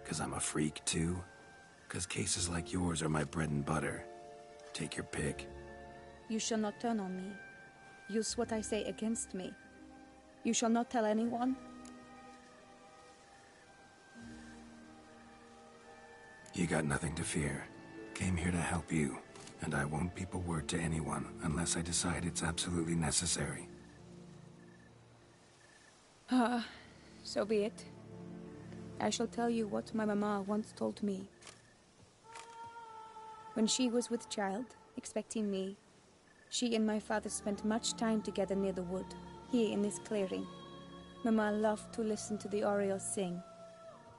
'Cause I'm a freak, too? 'Cause cases like yours are my bread and butter. Take your pick. You shall not turn on me. Use what I say against me. You shall not tell anyone. You got nothing to fear. Came here to help you, and I won't peep a word to anyone unless I decide it's absolutely necessary. So be it. I shall tell you what my mama once told me. When she was with child, expecting me, she and my father spent much time together near the wood, here in this clearing. Mama loved to listen to the orioles sing.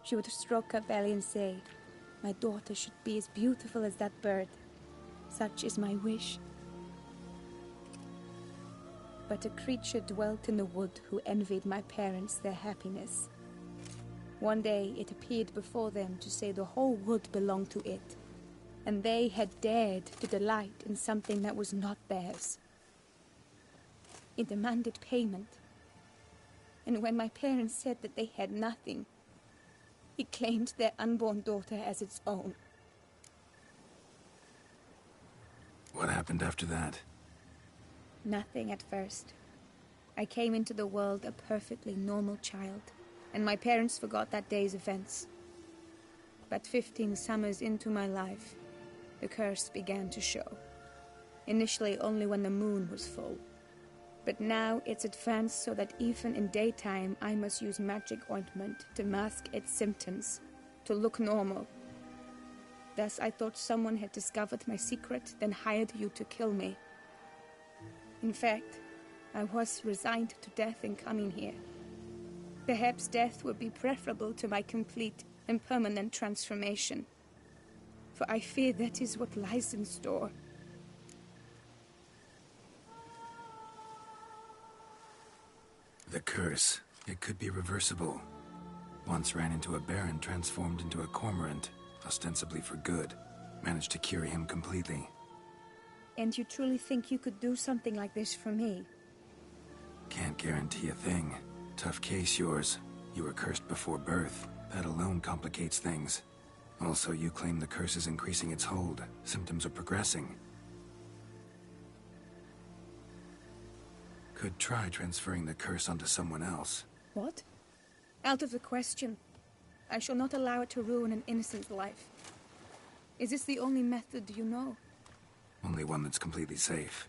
She would stroke her belly and say, "My daughter should be as beautiful as that bird. Such is my wish." But a creature dwelt in the wood who envied my parents their happiness. One day it appeared before them to say the whole wood belonged to it, and they had dared to delight in something that was not theirs. It demanded payment, and when my parents said that they had nothing, it claimed their unborn daughter as its own. What happened after that? Nothing at first. I came into the world a perfectly normal child, and my parents forgot that day's events. But 15 summers into my life, the curse began to show. Initially only when the moon was full. But now it's advanced so that even in daytime I must use magic ointment to mask its symptoms, to look normal. Thus I thought someone had discovered my secret, then hired you to kill me. In fact, I was resigned to death in coming here. Perhaps death would be preferable to my complete and permanent transformation. For I fear that is what lies in store. The curse. It could be reversible. Once ran into a baron transformed into a cormorant, ostensibly for good. Managed to cure him completely. And you truly think you could do something like this for me? Can't guarantee a thing. Tough case, yours. You were cursed before birth. That alone complicates things. Also, you claim the curse is increasing its hold. Symptoms are progressing. Could try transferring the curse onto someone else. What? Out of the question. I shall not allow it to ruin an innocent life. Is this the only method you know? Only one that's completely safe.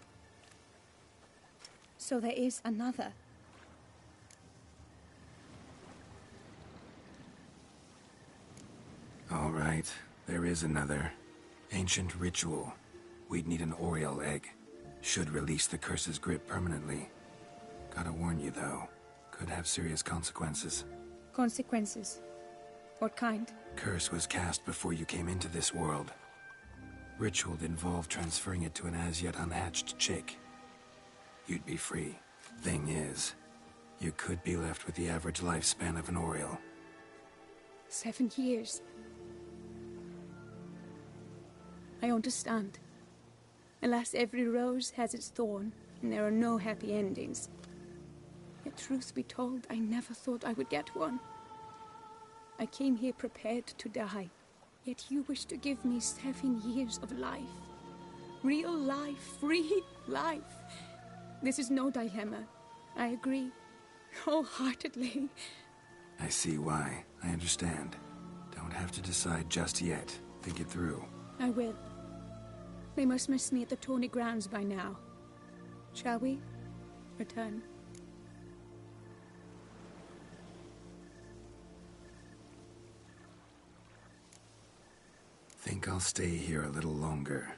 So there is another. All right, there is another. Ancient ritual. We'd need an Oriole egg. Should release the curse's grip permanently. Gotta warn you, though. Could have serious consequences. Consequences? What kind? Curse was cast before you came into this world. Ritual involved transferring it to an as-yet unhatched chick. You'd be free. Thing is, you could be left with the average lifespan of an Oriole. 7 years. I understand. Alas, every rose has its thorn, and there are no happy endings. Yet truth be told, I never thought I would get one. I came here prepared to die, yet you wish to give me 7 years of life. Real life, free life. This is no dilemma. I agree, wholeheartedly. I see why. I understand. Don't have to decide just yet. Think it through. I will. They must miss me at the tourney grounds by now. Shall we return? Think I'll stay here a little longer.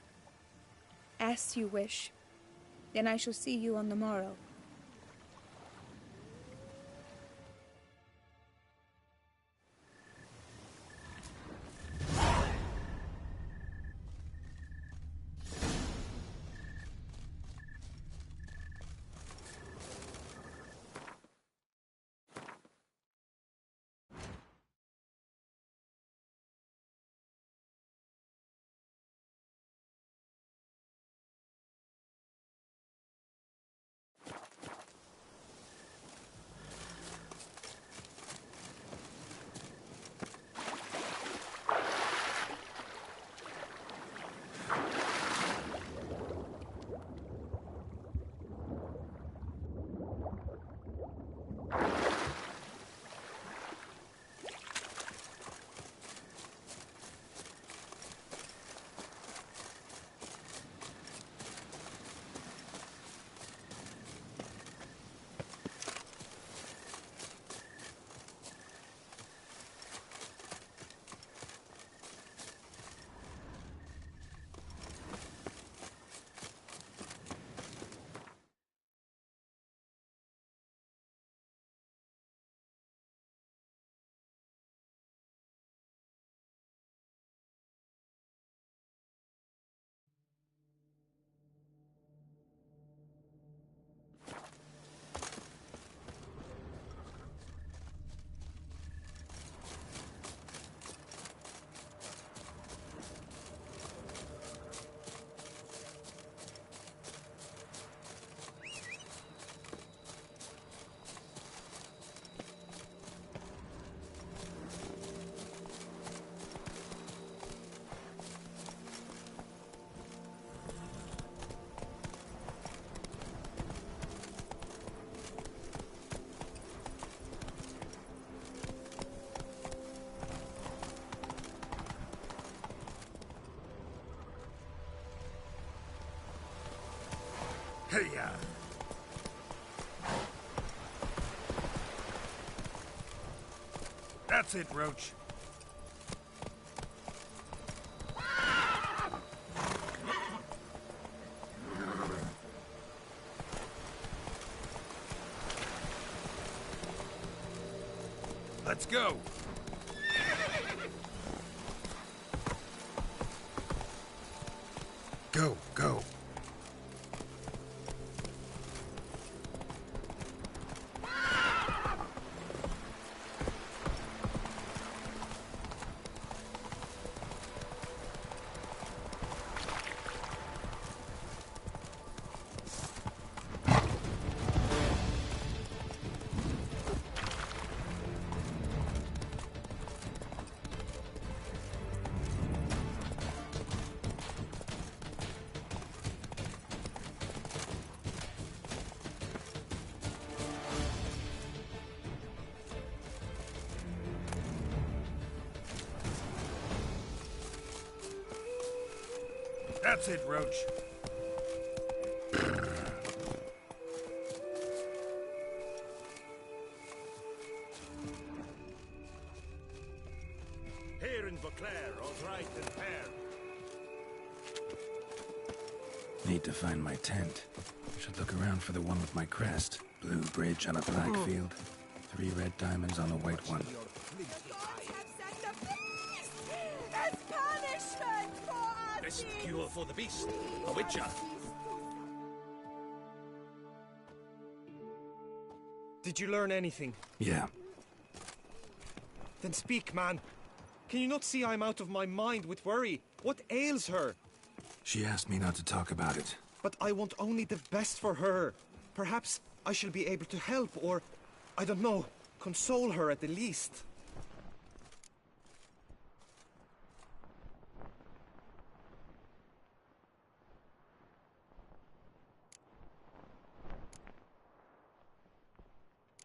As you wish. Then I shall see you on the morrow. Hey-ya! That's it, Roach. Let's go. Go, go. That's it, Roach. Here in Vauclair, all right and fair. Need to find my tent. Should look around for the one with my crest. Blue bridge on a black field. 3 red diamonds on a white one. As punishment for our Best sins. cure for the beast. A witcher. Did you learn anything? Yeah. Then speak, man. Can you not see I'm out of my mind with worry? What ails her? She asked me not to talk about it. But I want only the best for her. Perhaps I shall be able to help, or, I don't know, console her at the least.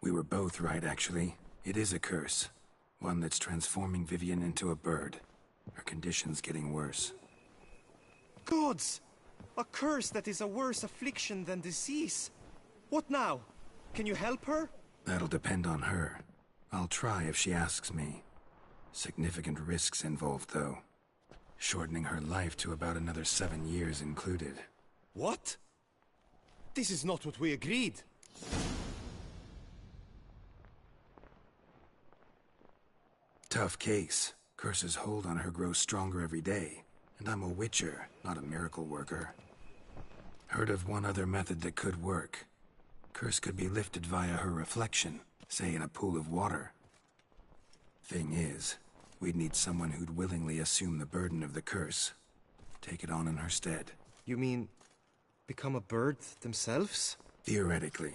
We were both right, actually. It is a curse. One that's transforming Vivian into a bird. Her condition's getting worse. Gods! A curse that is a worse affliction than disease. What now? Can you help her? That'll depend on her. I'll try if she asks me. Significant risks involved, though. Shortening her life to about another 7 years included. What? This is not what we agreed. Tough case. Curse's hold on her grows stronger every day. And I'm a witcher, not a miracle worker. Heard of one other method that could work. Curse could be lifted via her reflection, say in a pool of water. Thing is, we'd need someone who'd willingly assume the burden of the curse. Take it on in her stead. You mean, become a bird themselves? Theoretically.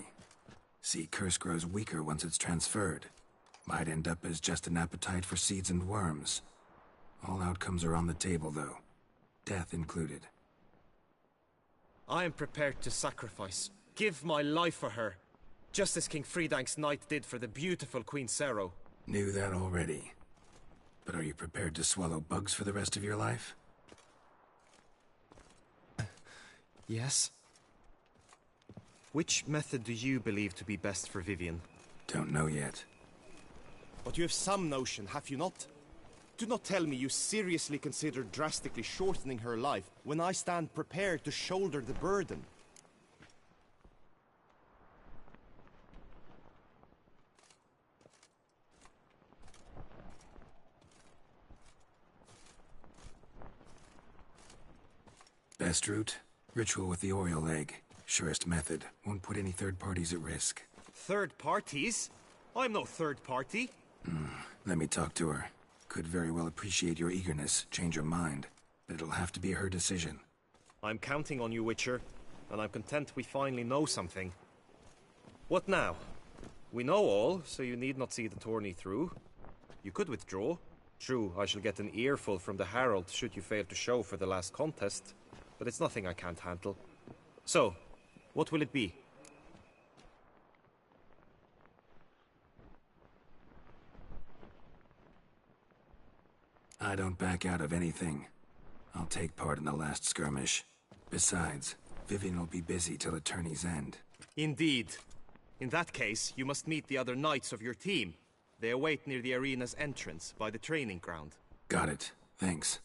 See, curse grows weaker once it's transferred. Might end up as just an appetite for seeds and worms. All outcomes are on the table, though. Death included. I am prepared to sacrifice, give my life for her, just as King Fridank's knight did for the beautiful Queen Sero. Knew that already. But are you prepared to swallow bugs for the rest of your life? Yes. Which method do you believe to be best for Vivian? Don't know yet. But you have some notion, have you not? Do not tell me you seriously consider drastically shortening her life when I stand prepared to shoulder the burden. Best route? Ritual with the Oriole egg. Surest method. Won't put any third parties at risk. Third parties? I'm no third party. Let me talk to her. Could very well appreciate your eagerness, change her mind. But it'll have to be her decision. I'm counting on you, Witcher, and I'm content we finally know something. What now? We know all, so you need not see the tourney through. You could withdraw. True, I shall get an earful from the Herald should you fail to show for the last contest, but it's nothing I can't handle. So, what will it be? I don't back out of anything. I'll take part in the last skirmish. Besides, Vivian will be busy till the tourney's end. Indeed. In that case, you must meet the other knights of your team. They await near the arena's entrance, by the training ground. Got it. Thanks.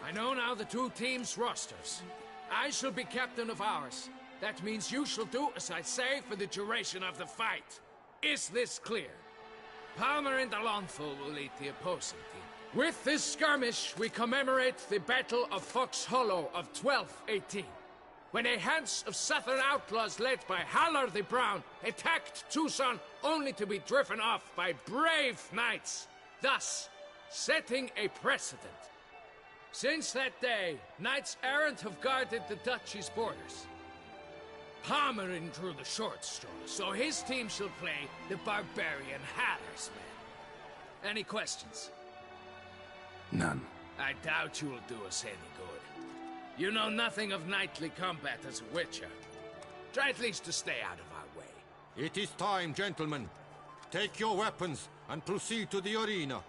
I know now the 2 teams' rosters. I shall be captain of ours. That means you shall do as I say for the duration of the fight. Is this clear? Palmer and Alonso will lead the opposing team. With this skirmish, we commemorate the Battle of Fox Hollow of 1218, when a Hans of Southern outlaws led by Halar the Brown attacked Tucson only to be driven off by brave knights, thus setting a precedent. Since that day, knights errant have guarded the duchy's borders. Palmerin drew the short straw, so his team shall play the barbarian Hatter's men. Any questions? None. I doubt you will do us any good. You know nothing of knightly combat as a witcher. Try at least to stay out of our way. It is time, gentlemen. Take your weapons and proceed to the arena.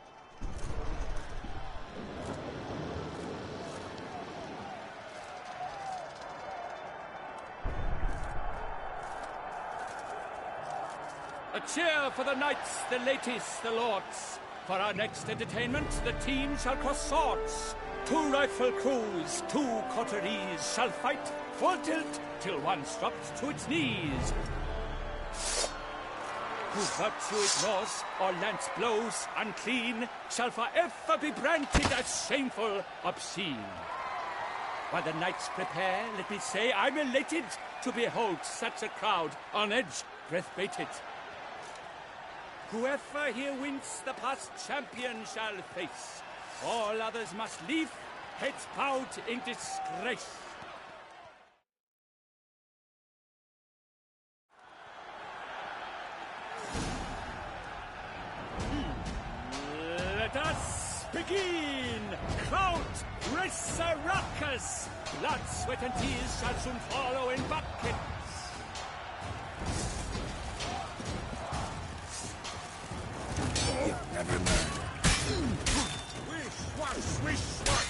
A cheer for the knights, the ladies, the lords. For our next entertainment, the team shall cross swords. 2 rifle crews, 2 coteries shall fight full tilt till one drops to its knees. Who virtue ignores or lance blows unclean shall forever be branded as shameful, obscene. While the knights prepare, let me say I'm elated to behold such a crowd on edge, breath-baited. Whoever here wins the past champion shall face. All others must leave, heads bowed in disgrace. Let us begin! Count Resaracus! Blood, sweat, and tears shall soon follow in buckets. You'll never learn. Wish, wash, wish, wash.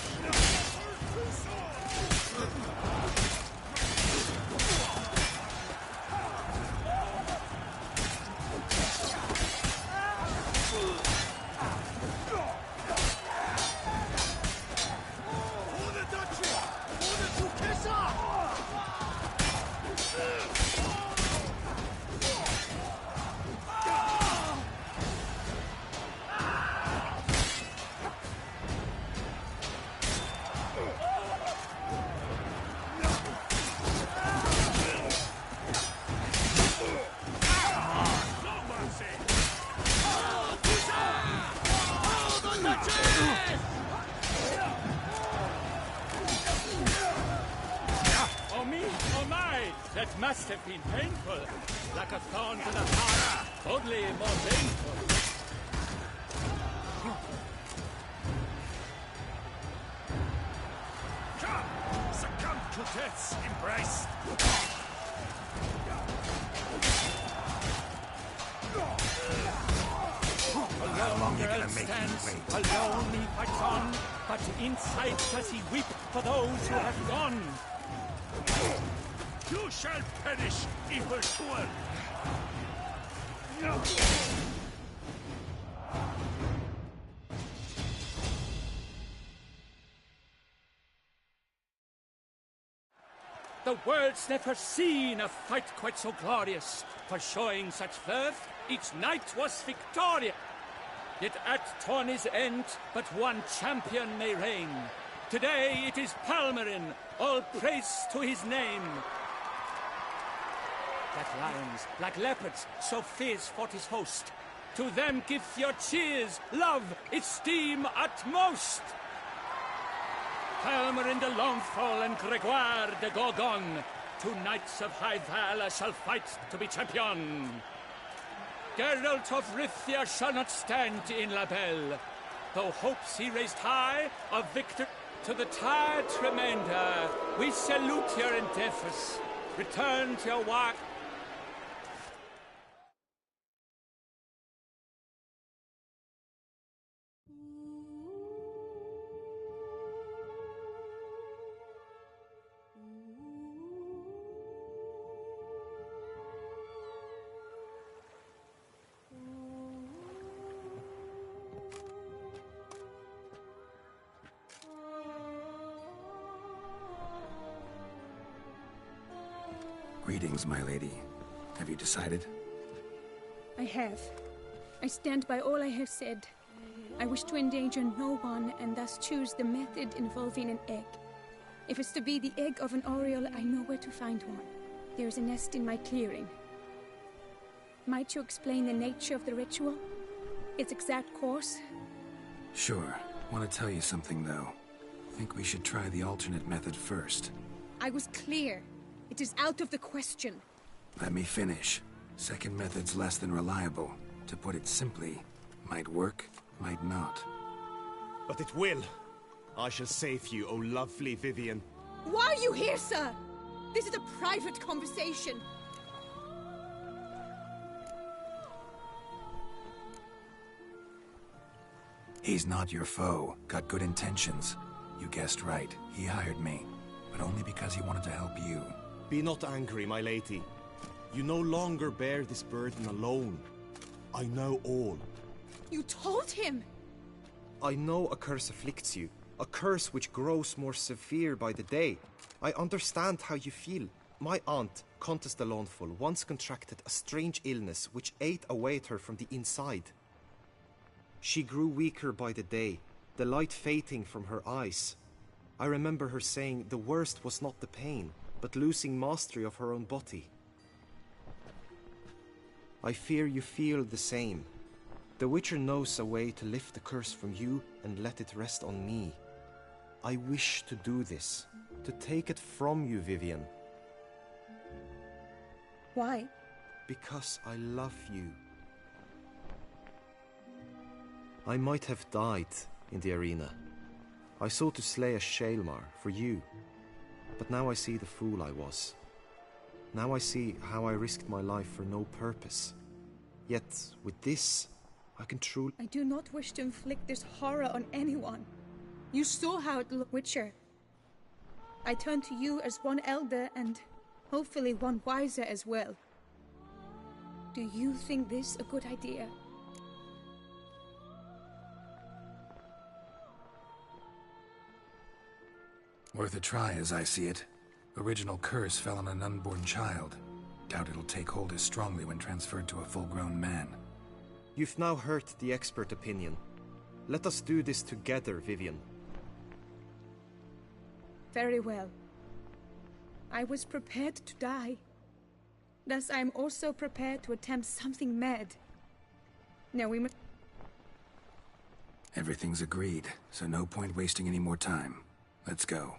Oh me, oh my, that must have been painful. Like a thorn to the heart, only more painful. Come, succumb to death's embrace. How long you gonna make me wait? Alone he fights on, but inside does he weep for those who have gone. You shall perish, evildoer! The world's never seen a fight quite so glorious. For showing such verve, each knight was victorious. Yet at tourney's end, but one champion may reign. Today it is Palmerin, all praise to his name. Black lions, black leopards, so fierce fought his host. To them give your cheers, love, esteem utmost. Palmerin de Longfall and Gregoire de Gorgon, 2 knights of high valor shall fight to be champion. Geralt of Rivia shall not stand in La Belle, though hopes he raised high of victory. To the tired remainder, we salute your endeavors. Return to your work. Greetings, my lady. Have you decided? I have. I stand by all I have said. I wish to endanger no one, and thus choose the method involving an egg. If it's to be the egg of an oriole, I know where to find one. There is a nest in my clearing. Might you explain the nature of the ritual? Its exact course? Sure. Want to tell you something, though. Think we should try the alternate method first. I was clear. It is out of the question. Let me finish. Second method's less than reliable. To put it simply, might work, might not. But it will. I shall save you, O lovely Vivian. Why are you here, sir? This is a private conversation. He's not your foe. Got good intentions. You guessed right. He hired me. But only because he wanted to help you. Be not angry, my lady. You no longer bear this burden alone. I know all. You told him? I know a curse afflicts you. A curse which grows more severe by the day. I understand how you feel. My aunt, Countess de Lawnful, once contracted a strange illness which ate away at her from the inside. She grew weaker by the day, the light fading from her eyes. I remember her saying the worst was not the pain, but losing mastery of her own body. I fear you feel the same. The Witcher knows a way to lift the curse from you and let it rest on me. I wish to do this, to take it from you, Vivian. Why? Because I love you. I might have died in the arena. I sought to slay a Shaelmar for you, but now I see the fool I was. Now I see how I risked my life for no purpose. Yet, with this, I can truly... I do not wish to inflict this horror on anyone. You saw how it looked, Witcher. I turn to you as one elder and hopefully one wiser as well. Do you think this a good idea? Worth a try, as I see it. Original curse fell on an unborn child. Doubt it'll take hold as strongly when transferred to a full-grown man. You've now heard the expert opinion. Let us do this together, Vivian. Very well. I was prepared to die. Thus I am also prepared to attempt something mad. Now we must... Everything's agreed, so no point wasting any more time. Let's go.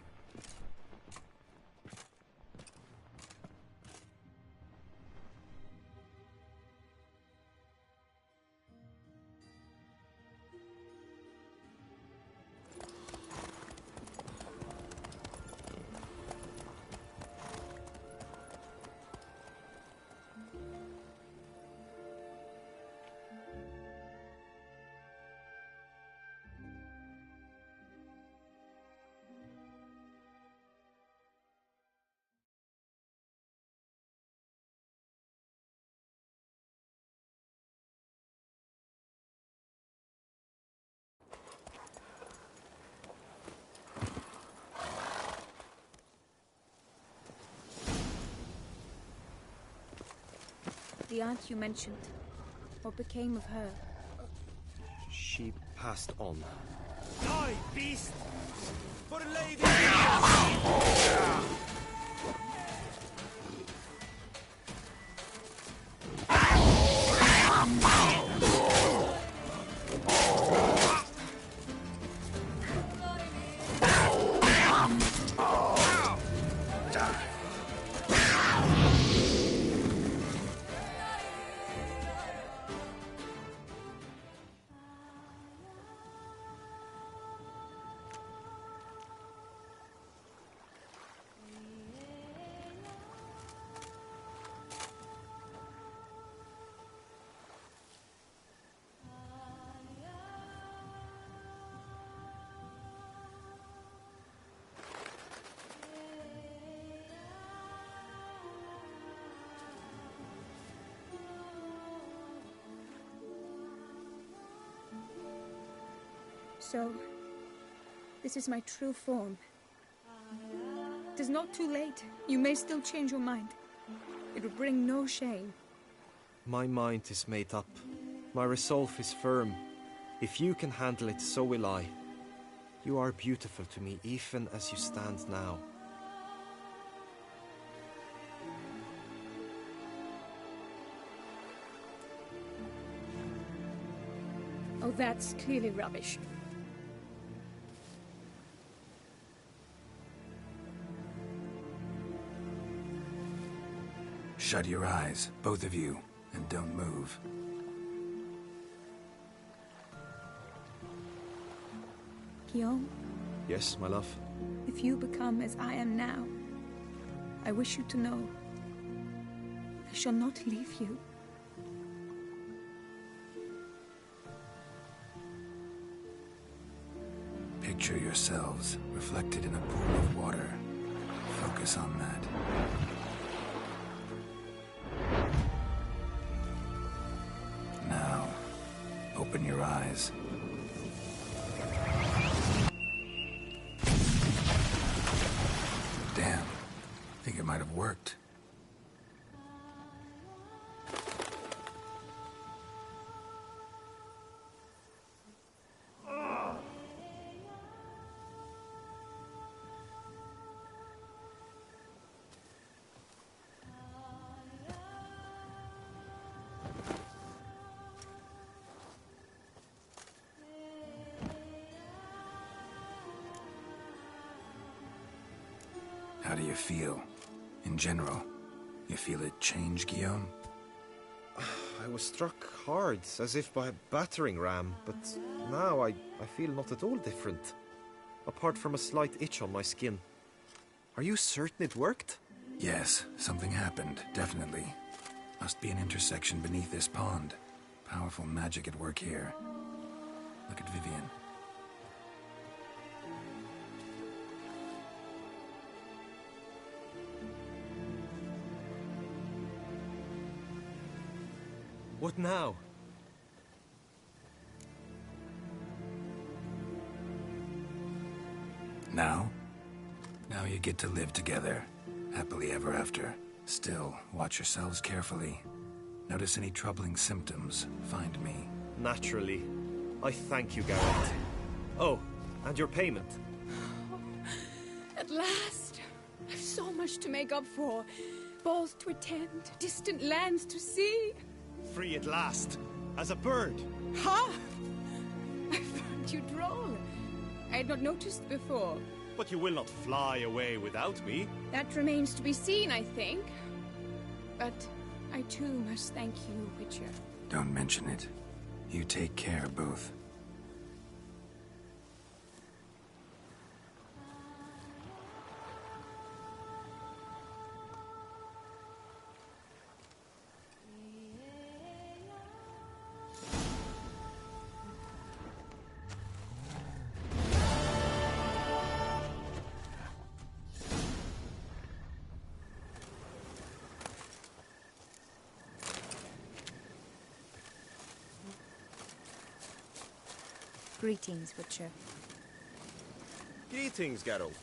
The aunt you mentioned. What became of her? She passed on. Die, beast! For the lady! So, this is my true form. It is not too late. You may still change your mind. It will bring no shame. My mind is made up. My resolve is firm. If you can handle it, so will I. You are beautiful to me, even as you stand now. Oh, that's clearly rubbish. Shut your eyes, both of you, and don't move. Guillaume, Yes, my love? if you become as I am now, I wish you to know I shall not leave you. Picture yourselves reflected in a pool of water. Focus on that. Now, open your eyes. Damn. Think it might have worked. How do you feel? In general, you feel it change, Guillaume? I was struck hard, as if by a battering ram, but now I feel not at all different. Apart from a slight itch on my skin. Are you certain it worked? Yes, something happened, definitely. Must be an intersection beneath this pond. Powerful magic at work here. Look at Vivian. What now? Now? Now you get to live together. Happily ever after. Still, watch yourselves carefully. Notice any troubling symptoms, find me. Naturally. I thank you, Garrett. Oh, and your payment. At last! I've so much to make up for. Balls to attend, distant lands to see. Free at last, as a bird. Ha! I found you droll. I had not noticed before. But you will not fly away without me. That remains to be seen, I think. But I too must thank you, Witcher. Don't mention it. You take care, both. Greetings, Witcher. Greetings, Geralt.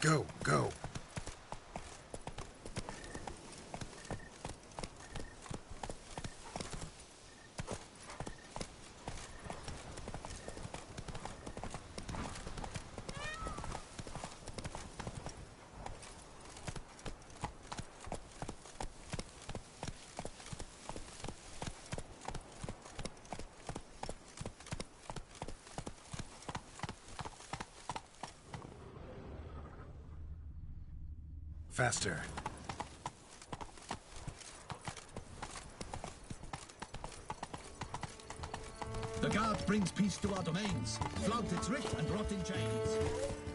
Go, go. Faster. The guard brings peace to our domains, flout its rich and rot in chains.